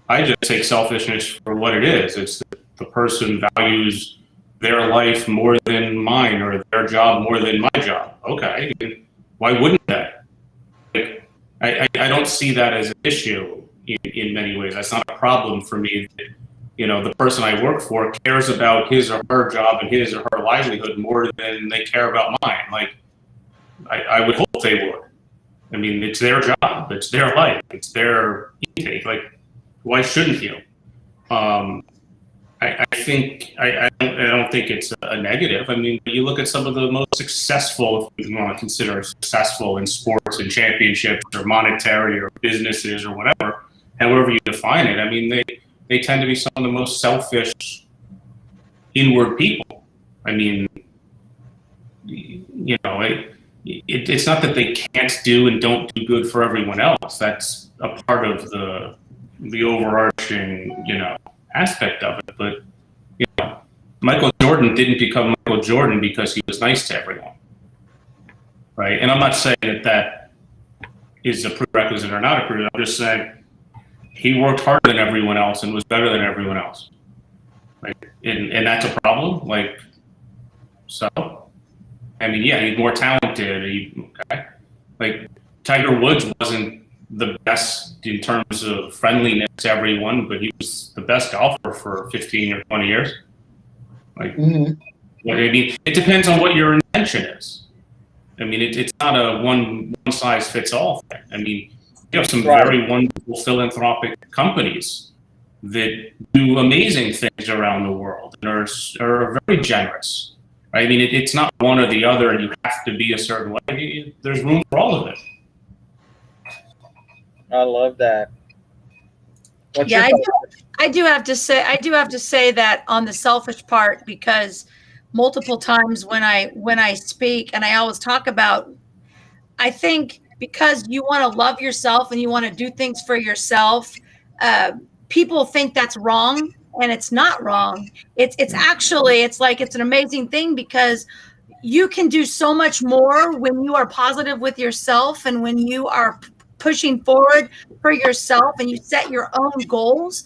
I just take selfishness for what it is. It's the person values their life more than mine or their job more than my job. Okay, why wouldn't that? Like, I don't see that as an issue in many ways. That's not a problem for me. You know, the person I work for cares about his or her job and his or her livelihood more than they care about mine. Like, I would hope they would. I mean, it's their job, it's their life, it's their intake. Like, why shouldn't you? I don't think it's a negative. I mean, you look at some of the most successful, if you want to consider successful in sports and championships or monetary or businesses or whatever, however you define it. I mean, they tend to be some of the most selfish, inward people. I mean, you know, it's not that they can't do and don't do good for everyone else. That's a part of the overarching, you know, aspect of it. But, you know, Michael Jordan didn't become Michael Jordan because he was nice to everyone, right? And I'm not saying that is a prerequisite or not a prerequisite. I'm just saying he worked harder than everyone else and was better than everyone else, right? And that's a problem. Like, so, I mean, yeah, he's more talented. Okay. Like, Tiger Woods wasn't the best in terms of friendliness to everyone, but he was the best golfer for 15 or 20 years. Like, I mean, it depends on what your intention is. I mean, it's not a one size fits all thing. I mean, you have some very wonderful philanthropic companies that do amazing things around the world and are very generous. I mean, it's not one or the other, and you have to be a certain way. There's room for all of it. I love that. I do have to say that on the selfish part, because multiple times when I speak, and I always talk about, I think because you want to love yourself and you want to do things for yourself, people think that's wrong. And it's not wrong. It's actually, it's like, it's an amazing thing, because you can do so much more when you are positive with yourself and when you are pushing forward for yourself and you set your own goals.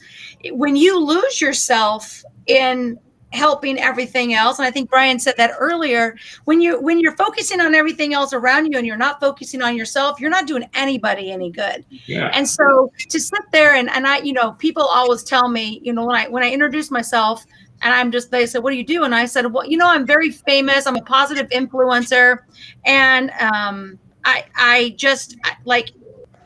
When you lose yourself in helping everything else, and I think Brian said that earlier, when you're focusing on everything else around you and you're not focusing on yourself, you're not doing anybody any good. Yeah. And so to sit there and I, you know, people always tell me, you know, when I introduce myself and they said, what do you do? And I said, well, you know, I'm very famous. I'm a positive influencer. And I just like,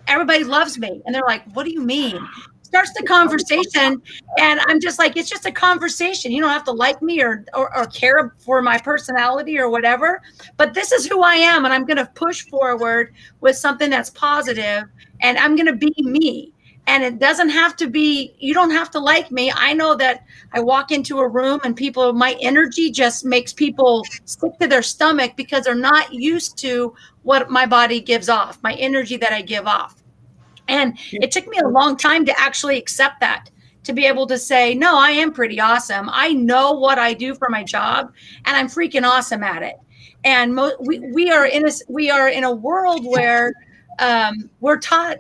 everybody loves me. And they're like, what do you mean? Starts the conversation, and I'm just like, it's just a conversation. You don't have to like me or care for my personality or whatever, but this is who I am, and I'm going to push forward with something that's positive, and I'm going to be me. And it doesn't have to be, you don't have to like me. I know that I walk into a room and my energy just makes people sick to their stomach because they're not used to what my body gives off, my energy that I give off. And it took me a long time to actually accept that, to be able to say, no, I am pretty awesome. I know what I do for my job, and I'm freaking awesome at it. And we are in a world where we're taught,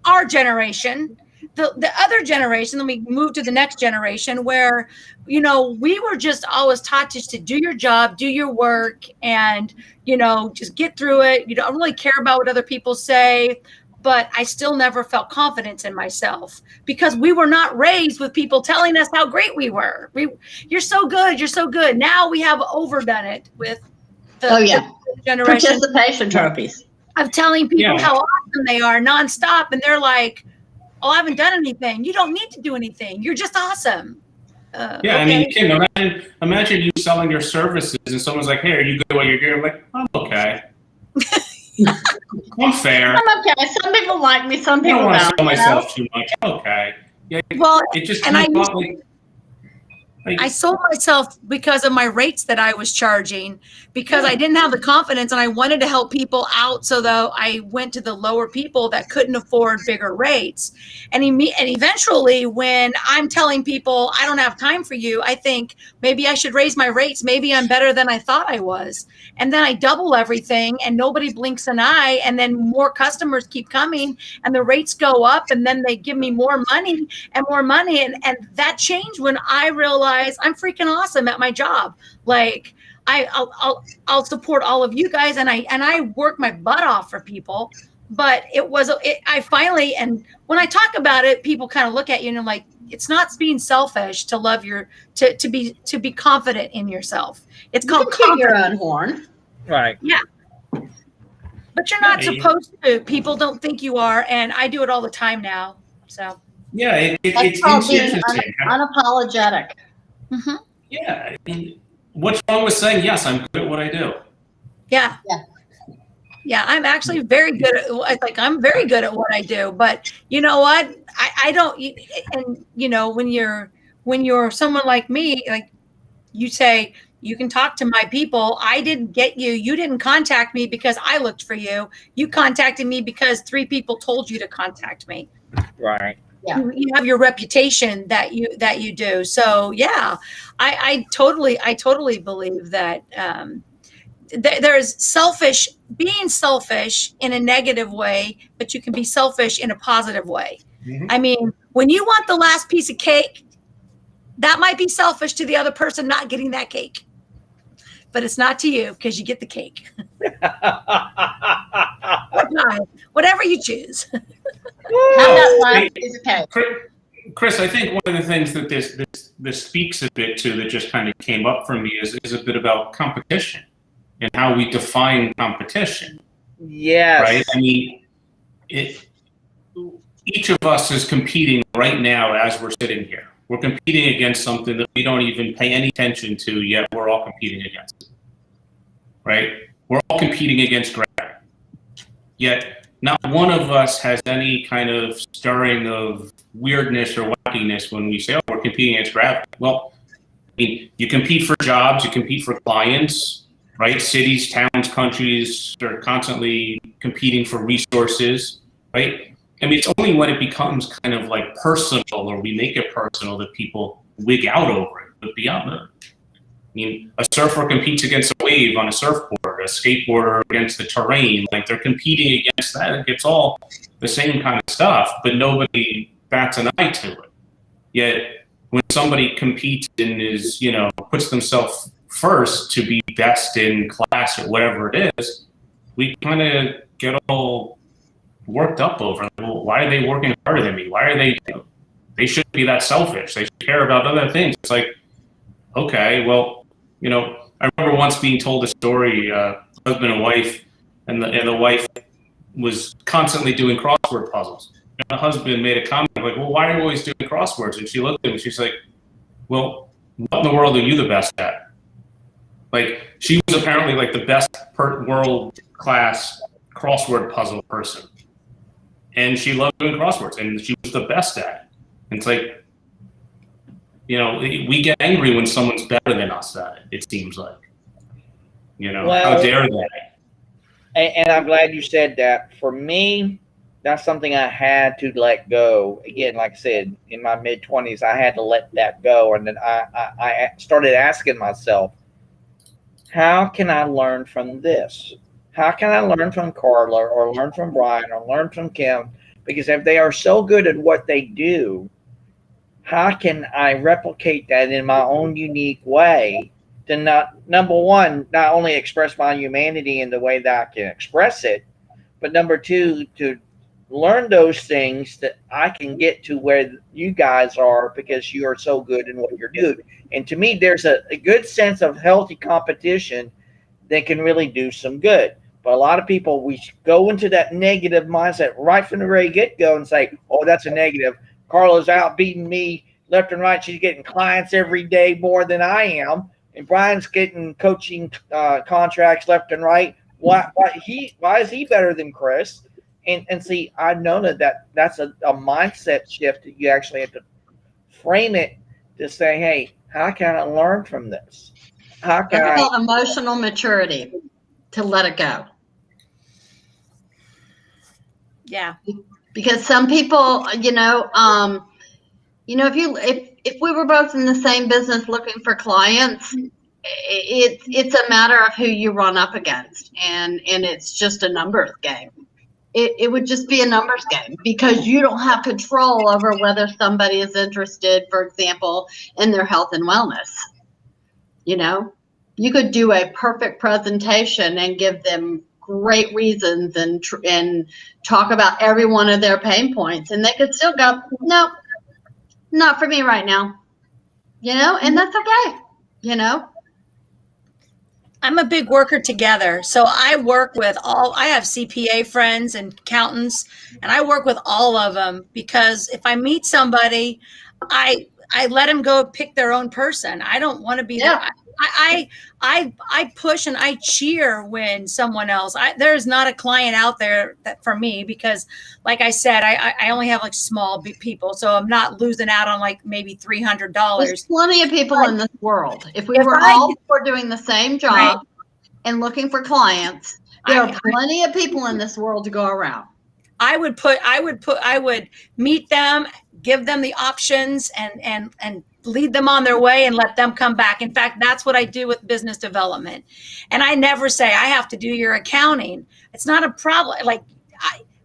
our generation, the other generation, then we move to the next generation, where, you know, we were just always taught just to do your job, do your work, and, you know, just get through it. You don't really care about what other people say. But I still never felt confidence in myself because we were not raised with people telling us how great we were. You're so good. You're so good. Now we have overdone it with the generation. Participation trophies. Of telling people how awesome they are nonstop. And they're like, oh, I haven't done anything. You don't need to do anything. You're just awesome. I mean, Kim, imagine you selling your services and someone's like, hey, are you good at what you're doing? I'm like, I'm okay. I'm fair. I'm okay. Some people like me, some people don't. I don't want to sell myself too much. Okay. Yeah. Well, it just I sold myself because of my rates that I was charging, because I didn't have the confidence and I wanted to help people out. So though I went to the lower people that couldn't afford bigger rates. And eventually when I'm telling people I don't have time for you, I think maybe I should raise my rates. Maybe I'm better than I thought I was. And then I double everything and nobody blinks an eye. And then more customers keep coming and the rates go up, and then they give me more money and more money. And that changed when I realized realize I'm freaking awesome at my job. Like I'll support all of you guys, and I work my butt off for people. But I finally, and when I talk about it, people kind of look at you and I'm like, it's not being selfish to love to be confident in yourself. It's called toot your own horn. Right. Yeah. But you're not supposed to. People don't think you are, and I do it all the time now. So Yeah, it's called being unapologetic. Mm-hmm. Yeah, I mean, what's wrong with saying yes? I'm good at what I do. Yeah. Yeah, I'm actually very good at, I'm very good at what I do. But you know what? I don't. And you know, when you're someone like me, like you say, you can talk to my people. I didn't get you. You didn't contact me because I looked for you. You contacted me because 3 people told you to contact me. Right. Yeah. You have your reputation that you do. So yeah, I totally believe that there's being selfish in a negative way, but you can be selfish in a positive way. Mm-hmm. I mean, when you want the last piece of cake, that might be selfish to the other person not getting that cake, but it's not to you because you get the cake. Whatever you choose. Have that last piece of cake. Chris, I think one of the things that this speaks a bit to that just kind of came up for me is a bit about competition and how we define competition. Yes. Right? I mean, each of us is competing right now as we're sitting here. We're competing against something that we don't even pay any attention to, yet we're all competing against it. Right? We're all competing against gravity. Yet not one of us has any kind of stirring of weirdness or wackiness when we say, oh, we're competing against gravity. Well, I mean, you compete for jobs, you compete for clients, right? Cities, towns, countries are constantly competing for resources, right? I mean, it's only when it becomes kind of like personal or we make it personal that people wig out over it. But beyond that, I mean, a surfer competes against a wave on a surfboard, a skateboarder against the terrain. Like they're competing against that. It's all the same kind of stuff, but nobody bats an eye to it. Yet when somebody competes and is, puts themselves first to be best in class or whatever it is, we kind of get all worked up over, well, why are they working harder than me? Why are they shouldn't be that selfish. They should care about other things. It's like, okay, well, I remember once being told a story, husband and wife, and the wife was constantly doing crossword puzzles. And the husband made a comment like, well, why are you always doing crosswords? And she looked at him and she's like, well, what in the world are you the best at? Like, she was apparently like the best world class crossword puzzle person. And she loved doing crosswords and she was the best at it. And it's like, we get angry when someone's better than us at it, it seems like. How dare they? And I'm glad you said that. For me, that's something I had to let go. Again, like I said, in my mid-20s, I had to let that go. And then I started asking myself, how can I learn from this? How can I learn from Carla or learn from Brian or learn from Kim? Because if they are so good at what they do, how can I replicate that in my own unique way to number one, not only express my humanity in the way that I can express it, but number two, to learn those things that I can get to where you guys are because you are so good in what you're doing. And to me, there's a good sense of healthy competition that can really do some good. But a lot of people, we go into that negative mindset right from the very get-go and say, oh, that's a negative. Carla's out beating me left and right. She's getting clients every day more than I am. And Brian's getting coaching contracts left and right. Why is he better than Chris? And see, I've known that's a mindset shift that you actually have to frame it to say, hey, how can I learn from this? How can I have emotional maturity to let it go? Yeah. Because some people, if we were both in the same business looking for clients, it's a matter of who you run up against, and it's just a numbers game. it would just be a numbers game because you don't have control over whether somebody is interested, for example, in their health and wellness. You know, you could do a perfect presentation and give them great reasons and talk about every one of their pain points, and they could still go, no, not for me right now. You know, and that's okay. You know, I'm a big worker together. So I work with I have CPA friends and accountants, and I work with all of them because if I meet somebody, I let them go pick their own person. I don't want to be there. I push and I cheer when someone else, there's not a client out there that for me, because like I said, I only have like small people. So I'm not losing out on like maybe $300. There's plenty of people in this world. If we were all doing the same job and looking for clients, there are plenty of people in this world to go around. I would meet them, give them the options and lead them on their way and let them come back. In fact, that's what I do with business development. And I never say I have to do your accounting. It's not a problem. Like,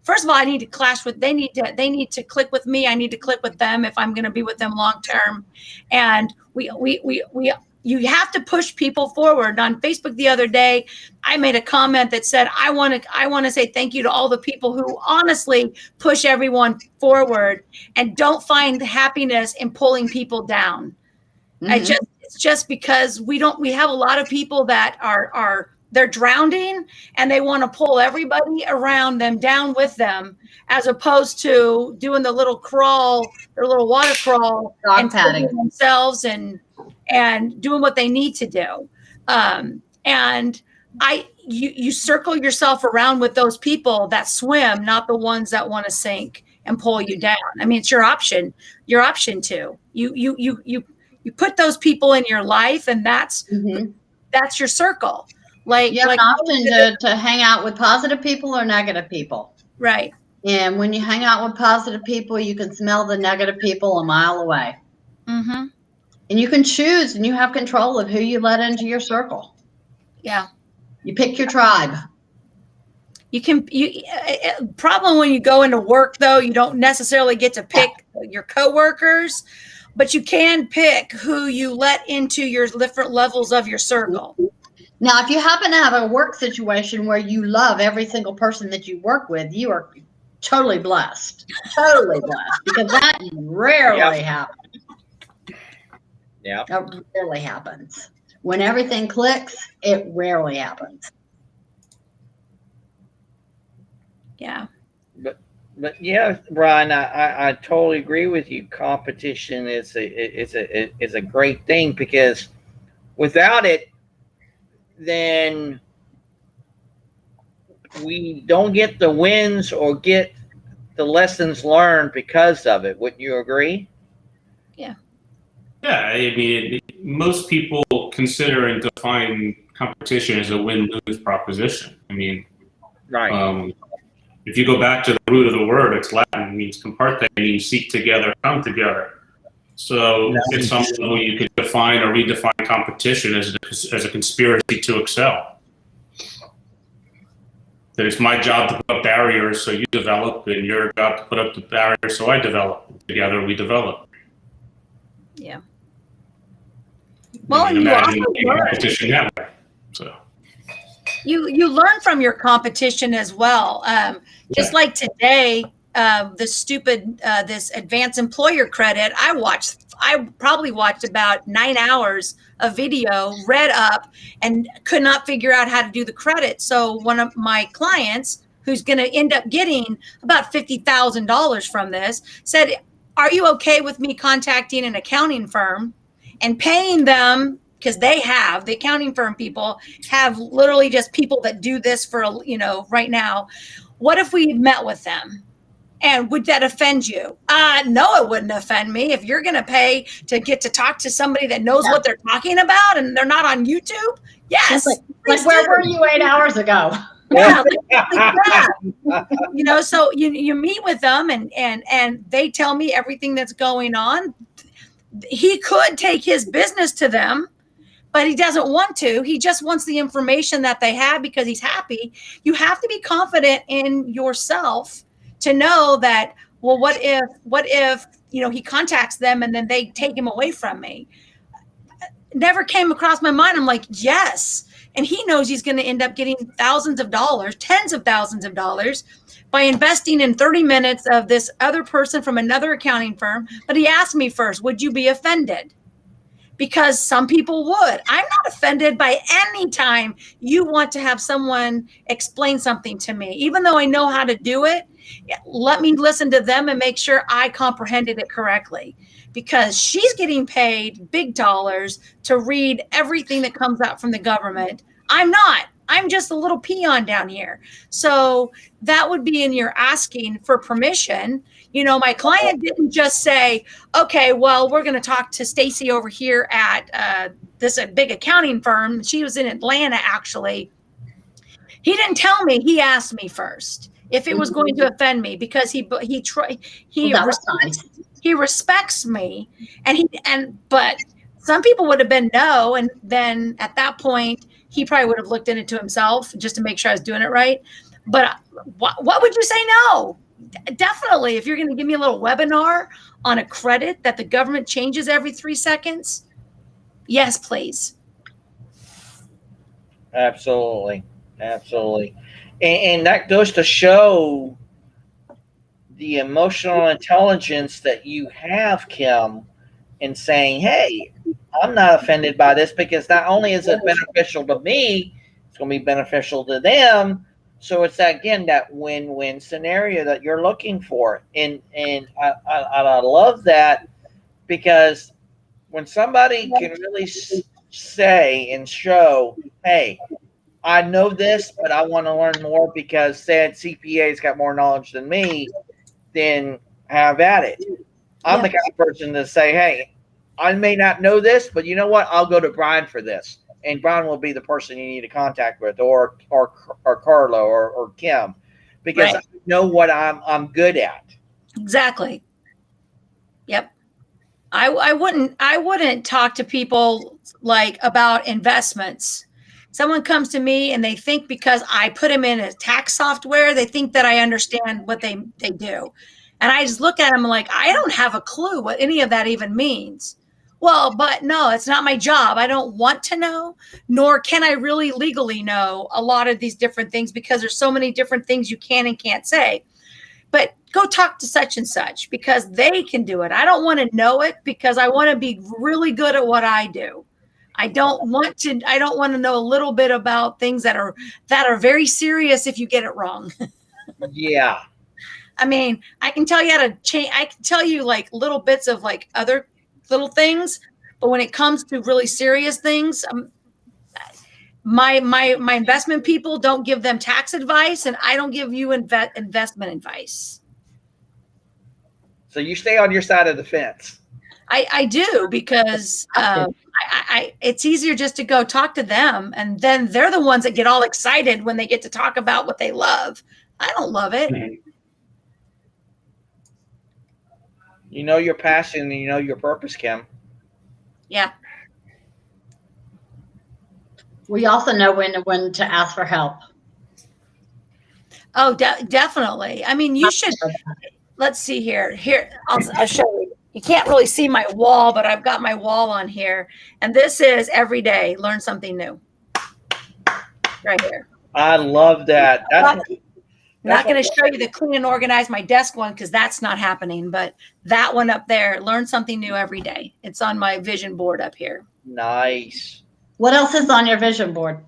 first of all, I need to clash with, they need to click with me. I need to click with them if I'm going to be with them long term. And you have to push people forward. On Facebook the other day, I made a comment that said, I want to say thank you to all the people who honestly push everyone forward and don't find happiness in pulling people down. Mm-hmm. It's just because we have a lot of people that they're drowning and they want to pull everybody around them down with them, as opposed to doing the little crawl, their little water crawl, and patting themselves and doing what they need to do. And you circle yourself around with those people that swim, not the ones that want to sink and pull you down. I mean, it's your option too. You put those people in your life, and that's your circle. Like you have an option to hang out with positive people or negative people. Right. And when you hang out with positive people, you can smell the negative people a mile away. Mm-hmm. And you can choose, and you have control of who you let into your circle. Yeah. You pick your tribe. Problem when you go into work, though, you don't necessarily get to pick your coworkers, but you can pick who you let into your different levels of your circle. Now, if you happen to have a work situation where you love every single person that you work with, you are totally blessed. Totally blessed. Because that rarely happens. Yeah. That rarely happens. When everything clicks, it rarely happens. Yeah. But yeah, Brian, I totally agree with you. Competition is a great thing, because without it, then we don't get the wins or get the lessons learned because of it. Wouldn't you agree? Yeah. Yeah, I mean, most people consider and define competition as a win-lose proposition. I mean, right. If you go back to the root of the word, it's Latin, it means comparte, means seek together, come together. So at some level, you could define or redefine competition as a conspiracy to excel. That it's my job to put up barriers so you develop, and your job to put up the barriers so I develop. Together we develop. Yeah. Well, you also competition that way. So you learn from your competition as well. Just like today, this advanced employer credit, I probably watched about 9 hours of video, read up, and could not figure out how to do the credit. So one of my clients, who's going to end up getting about $50,000 from this, said, are you okay with me contacting an accounting firm and paying them? Because the accounting firm people have literally just people that do this for, right now. What if we met with them? And would that offend you? No, it wouldn't offend me. If you're going to pay to get to talk to somebody that knows what they're talking about and they're not on YouTube, yes. Like where were you 8 hours ago? Yeah, so you meet with them and they tell me everything that's going on. He could take his business to them, but he doesn't want to. He just wants the information that they have because he's happy. You have to be confident in yourself to know that, well, what if, he contacts them and then they take him away from me? Never came across my mind. I'm like, yes. And he knows he's going to end up getting thousands of dollars, tens of thousands of dollars by investing in 30 minutes of this other person from another accounting firm. But he asked me first, would you be offended? Because some people would. I'm not offended by any time you want to have someone explain something to me. Even though I know how to do it, let me listen to them and make sure I comprehended it correctly. Because she's getting paid big dollars to read everything that comes out from the government. I'm not. I'm just a little peon down here. So that would be in your asking for permission. My client didn't just say, okay, well, we're going to talk to Stacy over here at this big accounting firm. She was in Atlanta, actually. He didn't tell me. He asked me first if it was going to offend me, because he respects me, but some people would have been no, and then at that point he probably would have looked into himself just to make sure I was doing it right. But what would you say no? Definitely, if you're going to give me a little webinar on a credit that the government changes every 3 seconds, yes, please. Absolutely. And that goes to show the emotional intelligence that you have, Kim, in saying, hey, I'm not offended by this, because not only is it beneficial to me, it's going to be beneficial to them. So it's that win-win scenario that you're looking for. And I love that, because when somebody can really say and show, hey, I know this, but I want to learn more because said CPA's got more knowledge than me, then have at it. I'm the kind of person to say, hey, I may not know this, but you know what? I'll go to Brian for this. And Brian will be the person you need to contact with, or Carla or Kim, because I know what I'm good at. Exactly. Yep. I wouldn't talk to people like about investments. Someone comes to me and they think because I put them in a tax software, they think that I understand what they do. And I just look at them like, I don't have a clue what any of that even means. Well, but no, it's not my job. I don't want to know, nor can I really legally know a lot of these different things, because there's so many different things you can and can't say. But go talk to such and such because they can do it. I don't want to know it because I want to be really good at what I do. I don't want to know a little bit about things that are very serious if you get it wrong. Yeah. I mean, I can tell you how to change. I can tell you like little bits of like other little things, but when it comes to really serious things, my investment people don't give them tax advice, and I don't give you investment advice. So you stay on your side of the fence. I do, because it's easier just to go talk to them, and then they're the ones that get all excited when they get to talk about what they love. I don't love it. You know your passion and you know your purpose, Kim. Yeah. We also know when to ask for help. Oh, definitely. I mean, you should. Let's see here. Here, I'll show you. You can't really see my wall, but I've got my wall on here. And this is every day, learn something new. Right here. I love that. I'm not going to show you the clean and organize my desk one, because that's not happening. But that one up there, learn something new every day. It's on my vision board up here. Nice. What else is on your vision board?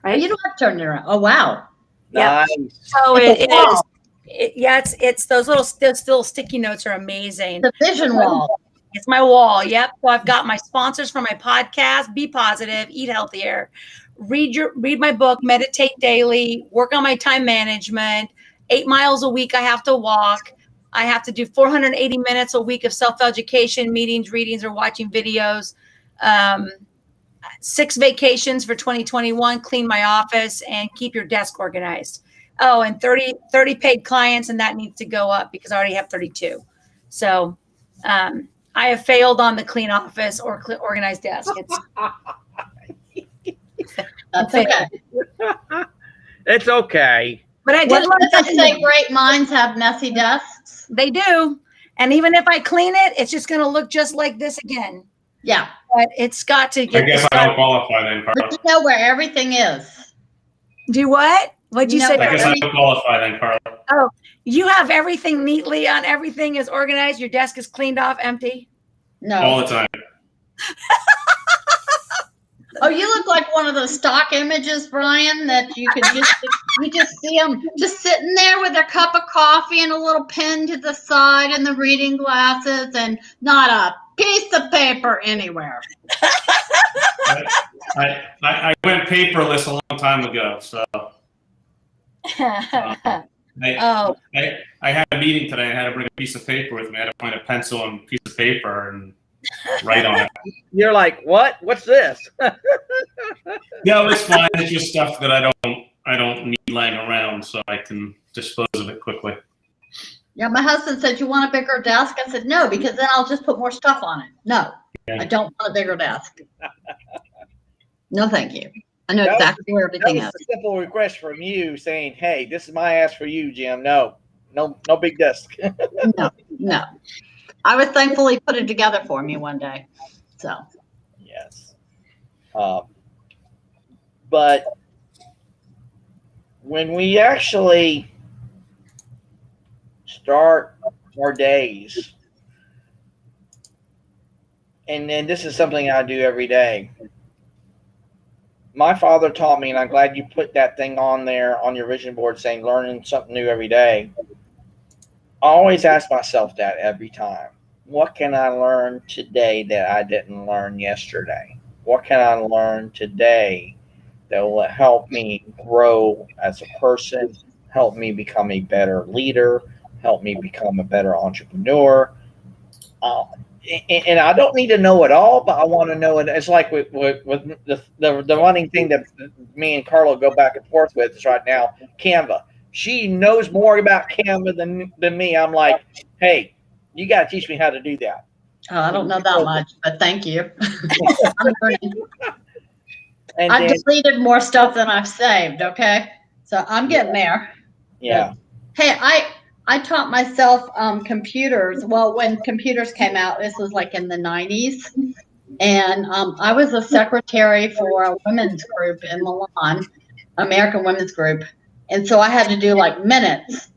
Right? You don't have to turn it around. Oh, wow. Nice. Yep. So it is. It's those little sticky notes are amazing. The vision wall. It's my wall. Yep. So I've got my sponsors for my podcast: Be Positive, Eat Healthier, read my book, Meditate Daily, work on my time management. 8 miles a week I have to walk. I have to do 480 minutes a week of self-education, meetings, readings, or watching videos. 6 vacations for 2021, clean my office, and keep your desk organized. Oh, and 30 paid clients, and that needs to go up because I already have 32. So I have failed on the clean office or organized desk. That's okay. It's okay. But I did What learn does something. it say? Great minds have messy desks. They do. And even if I clean it, it's just going to look just like this again. Yeah. But it's got to I get. guess I don't qualify then, But Carla. you know where everything is. Do what? What'd you No, say? I guess I don't qualify then, Carla. Oh, you have everything neatly on. Everything is organized. Your desk is cleaned off, empty. No. All the time. Oh, you look like one of those stock images, Brian, that you could just see them just sitting there with their cup of coffee and a little pen to the side and the reading glasses and not a piece of paper anywhere. I went paperless a long time ago, so I had a meeting today. I had to bring a piece of paper with me. I had to find a pencil and a piece of paper and write on it. You're like, what? What's this? No, it's fine. It's just stuff that I don't need lying around, so I can dispose of it quickly. Yeah, my husband said, "You want a bigger desk?" I said, "No, because then I'll just put more stuff on it." No, Yeah. I don't want a bigger desk. No, thank you. I know exactly where That everything was is. a simple request from you saying, hey, this is my ask for you, Jim. No big desk. No. I was thankfully put it together for me one day. So. Yes. But when we actually start our days, and then this is something I do every day. My father taught me, and I'm glad you put that thing on there on your vision board saying learning something new every day. I always ask myself that every time. What can I learn today that I didn't learn yesterday? What can I learn today that will help me grow as a person, help me become a better leader, help me become a better entrepreneur? And I don't need to know it all, but I want to know it. It's like with the running thing that me and Carla go back and forth with is right now, Canva. She knows more about Canva than me. I'm like, hey, you got to teach me how to do that. Oh, I don't know that much, but thank you. I'm learning. And I've then, deleted more stuff than I've saved. Okay, so I'm getting there. yeah. But, hey, I taught myself computers. Well, when computers came out, this was like in the 90s. And I was a secretary for a women's group in Milan, American Women's Group. And so I had to do like minutes.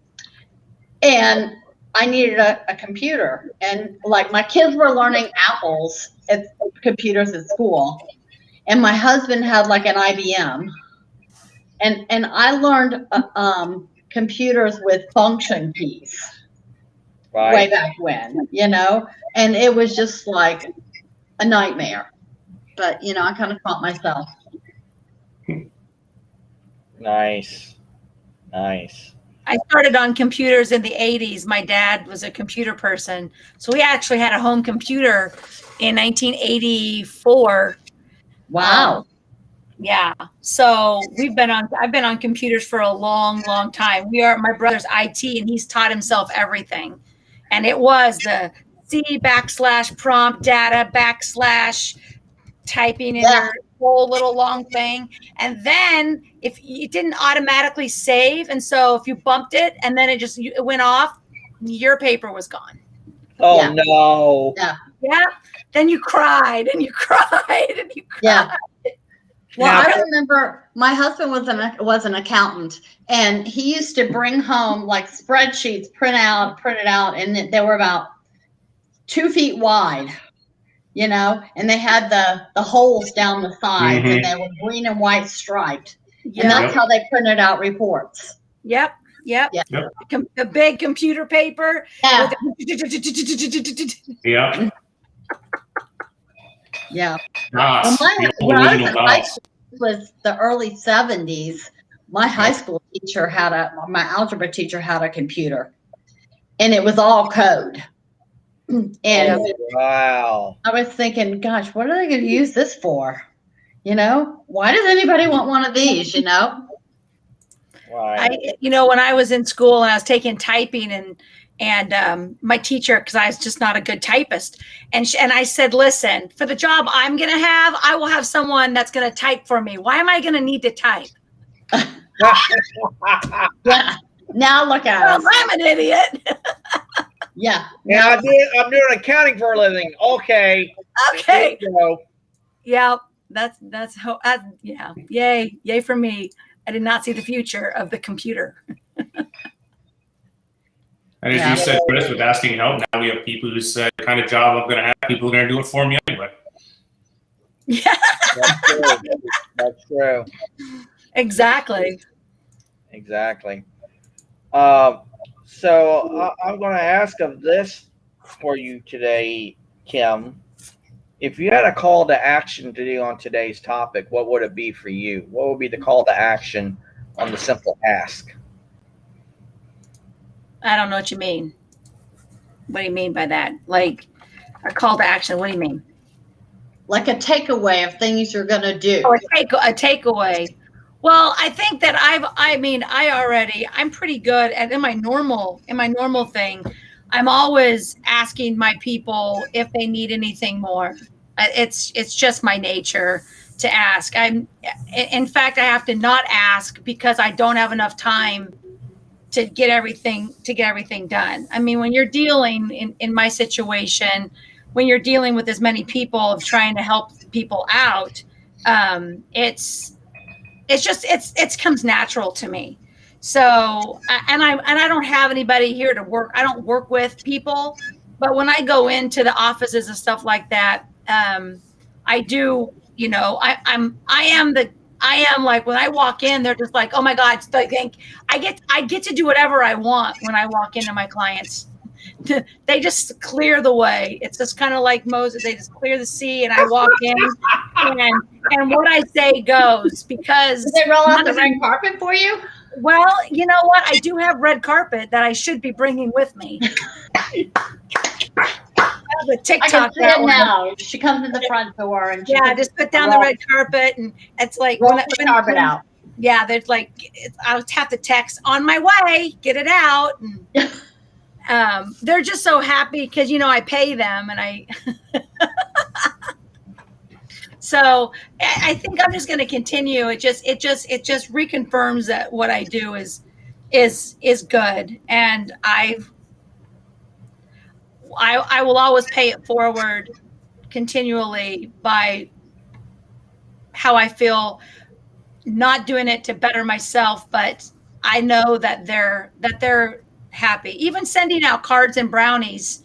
And I needed a computer. And like my kids were learning Apples at computers at school. And my husband had like an IBM. And I learned computers with function keys way back when, and it was just like a nightmare. But, I kind of taught myself. Nice. I started on computers in the 80s. My dad was a computer person. So we actually had a home computer in 1984. Wow. Yeah. So I've been on computers for a long, long time. My brother's IT and he's taught himself everything. And it was the C/prompt data / typing in your whole little long thing. And then if it didn't automatically save. And so if you bumped it and then it went off, your paper was gone. Oh, Yeah. no. Yeah. Then you cried and you cried and you cried. Yeah. Well, Now- I remember my husband was an accountant, and he used to bring home like spreadsheets printed out, and they were about 2 feet wide, and they had the holes down the sides, and they were green and white striped, and that's how they printed out reports. Yep. Yeah. The big computer paper. Yeah. Yeah. Yeah. DOS. Well, The when I was original in high DOS. school, it was the early 70s. My high school teacher my algebra teacher had a computer, and it was all code. And Wow. I was thinking, gosh, what are they going to use this for? Why does anybody want one of these? Right. When I was in school and I was taking typing and my teacher, because I was just not a good typist, and I said, listen, for the job I'm going to have, I will have someone that's going to type for me. Why am I going to need to type? Yeah. Now look at us. I'm an idiot. Yeah. Yeah, I'm doing accounting for a living. Okay. Okay. There you go. Yeah, that's how. Yeah, yay for me. I did not see the future of the computer. And as you said, Chris, with asking help, now we have people who said, the kind of job I'm going to have, people are going to do it for me anyway. Yeah, That's true. That's true. exactly. Exactly. So I'm going to ask of this for you today, Kim. If you had a call to action to do on today's topic, what would it be for you? What would be the call to action on the simple ask? I don't know what you mean. What do you mean by that? Like a call to action? What do you mean? Like a takeaway of things you're going to do. Oh, a takeaway. Well, I think that I'm pretty good at in my normal thing. I'm always asking my people if they need anything more. It's just my nature to ask. In fact, I have to not ask because I don't have enough time to get everything done. I mean, when you're dealing in my situation, when you're dealing with as many people of trying to help people out, it comes natural to me. So, I don't have anybody here to work. I don't work with people, but when I go into the offices and stuff like that, I do, I am like, when I walk in, they're just like, oh my God, I get to do whatever I want when I walk into my clients. They just clear the way. It's just kind of like Moses. They just clear the sea, and I walk in, and what I say goes. Because did they roll out the red carpet for you? Well, you know what? I do have red carpet that I should be bringing with me. I have a TikTok I can see it now. She comes in the front door and just put down the red carpet, and it's like roll the carpet out. Yeah, there's like I would have to text on my way, get it out. And, they're just so happy because I pay them, and I. So I think I'm just going to continue. It just reconfirms that what I do is good, and I will always pay it forward continually by how I feel, not doing it to better myself, but I know that they're happy. Even sending out cards and brownies,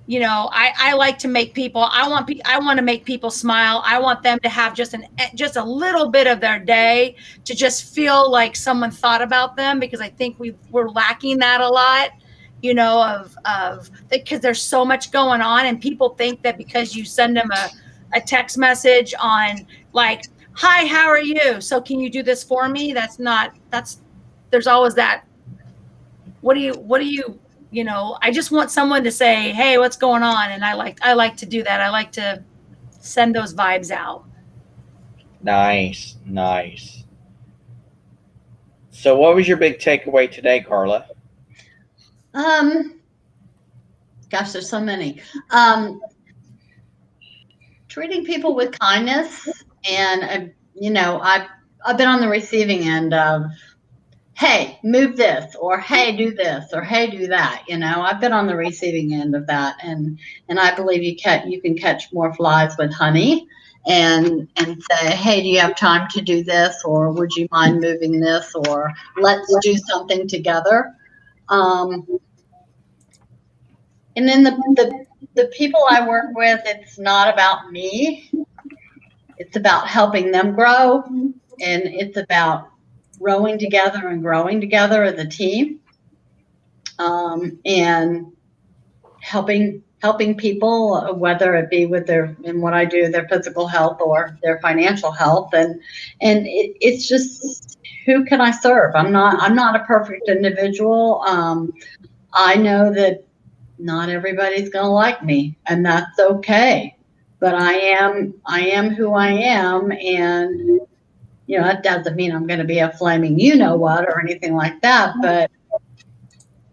I like to make people. I want to make people smile. I want them to have just a little bit of their day to just feel like someone thought about them, because I think we're lacking that a lot. Because there's so much going on, and people think that because you send them a text message on like, hi, how are you? So can you do this for me? There's always that. What do you, I just want someone to say, hey, what's going on? And I like to do that. I like to send those vibes out. Nice. So what was your big takeaway today, Carla? Gosh, there's so many. Treating people with kindness, and I've been on the receiving end of, hey, move this, or hey, do this, or hey, do that. I've been on the receiving end of that, and I believe you can catch more flies with honey, and say, hey, do you have time to do this, or would you mind moving this, or let's do something together. And then the people I work with, it's not about me. It's about helping them grow, and it's about rowing together and growing together as a team, and helping people, whether it be with in what I do, their physical health or their financial health, and it's just, who can I serve? I'm not a perfect individual. I know that not everybody's going to like me, and that's okay. But I am who I am, and that doesn't mean I'm going to be a flaming what or anything like that. But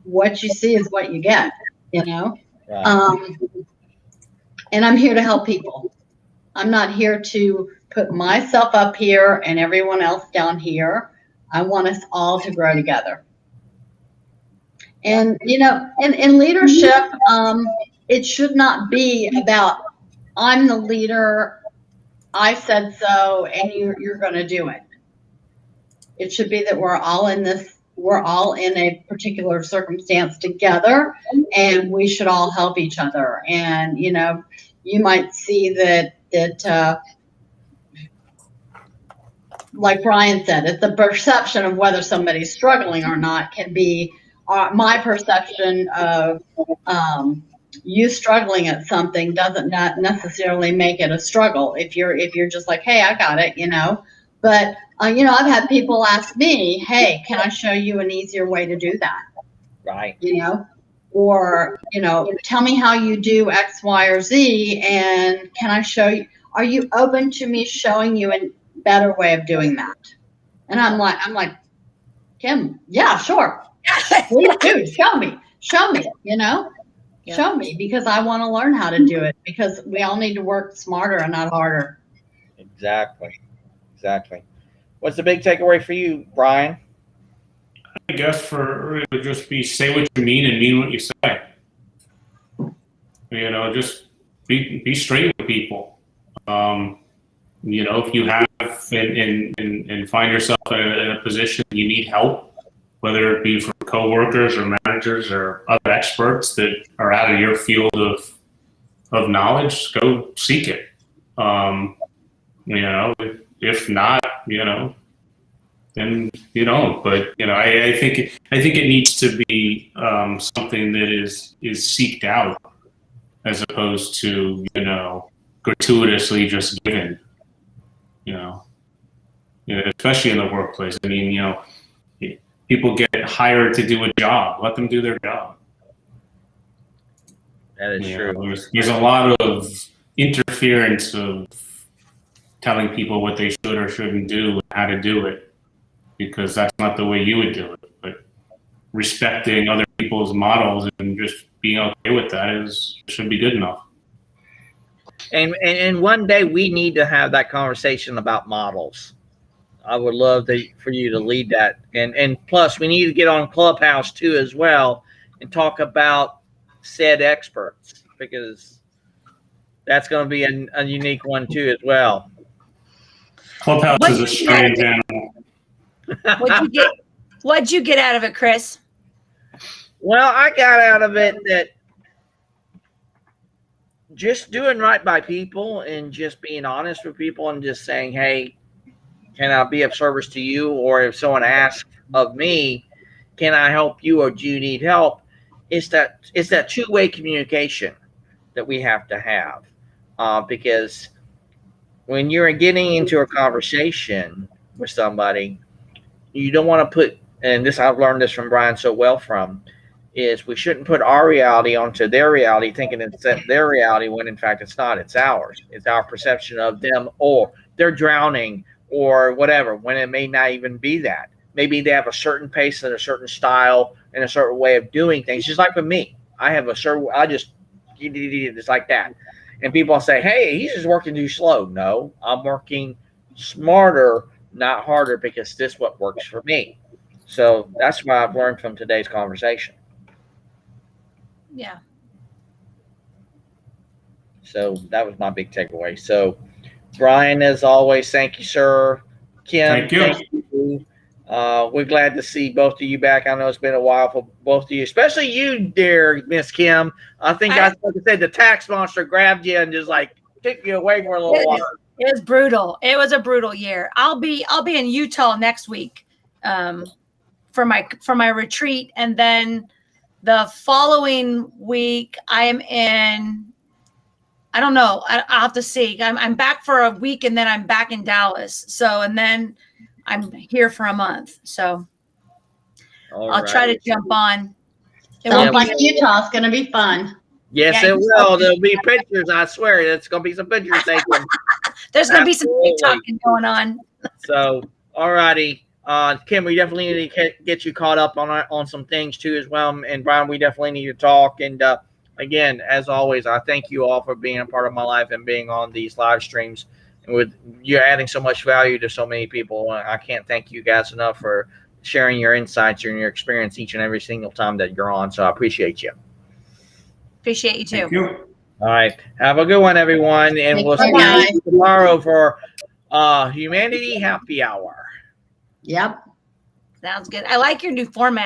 what you see is what you get, you know? Right. And I'm here to help people. I'm not here to put myself up here and everyone else down here. I want us all to grow together. And, you know, in leadership, it should not be about, I'm the leader, I said so, and you're going to do it. It should be that we're all in a particular circumstance together, and we should all help each other. And, you know, you might see that like Brian said, it's the perception of whether somebody's struggling or not can be my perception of you struggling at something doesn't not necessarily make it a struggle. If you're just like, hey, I got it, you know. But you know, I've had people ask me, hey, can I show you an easier way to do that? Right. You know, or, you know, tell me how you do X, Y, or Z, and can I show you? Are you open to me showing you a better way of doing that? And I'm like, Kim, yeah, sure. Please do. Show me, you know, show me, because I want to learn how to do it, because we all need to work smarter and not harder. Exactly. What's the big takeaway for you, Brian? I guess it would just be say what you mean and mean what you say. You know, just be straight with people. You know, if you have and find yourself in a position you need help, whether it be from coworkers or managers or other experts that are out of your field of knowledge, go seek it. You know, if not, you know, then you don't. But you know, I think it needs to be something that is seeked out, as opposed to, you know, gratuitously just given. You know, especially in the workplace. I mean, you know, people get hired to do a job. Let them do their job. That is true. There's a lot of interference of telling people what they should or shouldn't do and how to do it, because that's not the way you would do it. But respecting other people's models and just being okay with that should be good enough. And one day we need to have that conversation about models. I would love for you to lead that. And plus, we need to get on Clubhouse too as well and talk about said experts, because that's going to be a unique one too as well. Clubhouse is a strange animal. What'd you get out of it, Chris? Well, I got out of it that just doing right by people and just being honest with people and just saying, hey, can I be of service to you? Or if someone asks of me, can I help you, or do you need help? It's that two-way communication that we have to have, because when you're getting into a conversation with somebody, you don't want to put, and this I've learned this from Brian so well is we shouldn't put our reality onto their reality, thinking it's their reality when in fact it's not. It's ours. It's our perception of them, or they're drowning or whatever, when it may not even be that. Maybe they have a certain pace and a certain style and a certain way of doing things. Just like with me, it's like that. And people say, hey, he's just working too slow. No, I'm working smarter, not harder, because this is what works for me. So that's what I've learned from today's conversation. Yeah. So that was my big takeaway. So Brian, as always, thank you, sir. Kim, thank you. We're glad to see both of you back. I know it's been a while for both of you, especially you, dear Miss Kim. I think like I said, the tax monster grabbed you and just like took you away for a little while. It was brutal. It was a brutal year. I'll be in Utah next week for my retreat, and then the following week I am in. I don't know. I'll have to see. I'm back for a week, and then I'm back in Dallas. So, and then I'm here for a month. So I'll try to jump on. Sounds like Utah's going to be fun. Yes, it will. There'll be pictures. I swear. It's going to be some pictures taken. There's going to be some talking going on. So, all righty. Kim, we definitely need to get you caught up on some things too as well. And Brian, we definitely need to talk. And again, as always, I thank you all for being a part of my life and being on these live streams. And with you're adding so much value to so many people, I can't thank you guys enough for sharing your insights and your experience each and every single time that you're on. So I appreciate you. Appreciate you too. Thank you. All right. Have a good one, everyone. And we'll see you tomorrow for Humanity Happy Hour. Yep. Sounds good. I like your new format.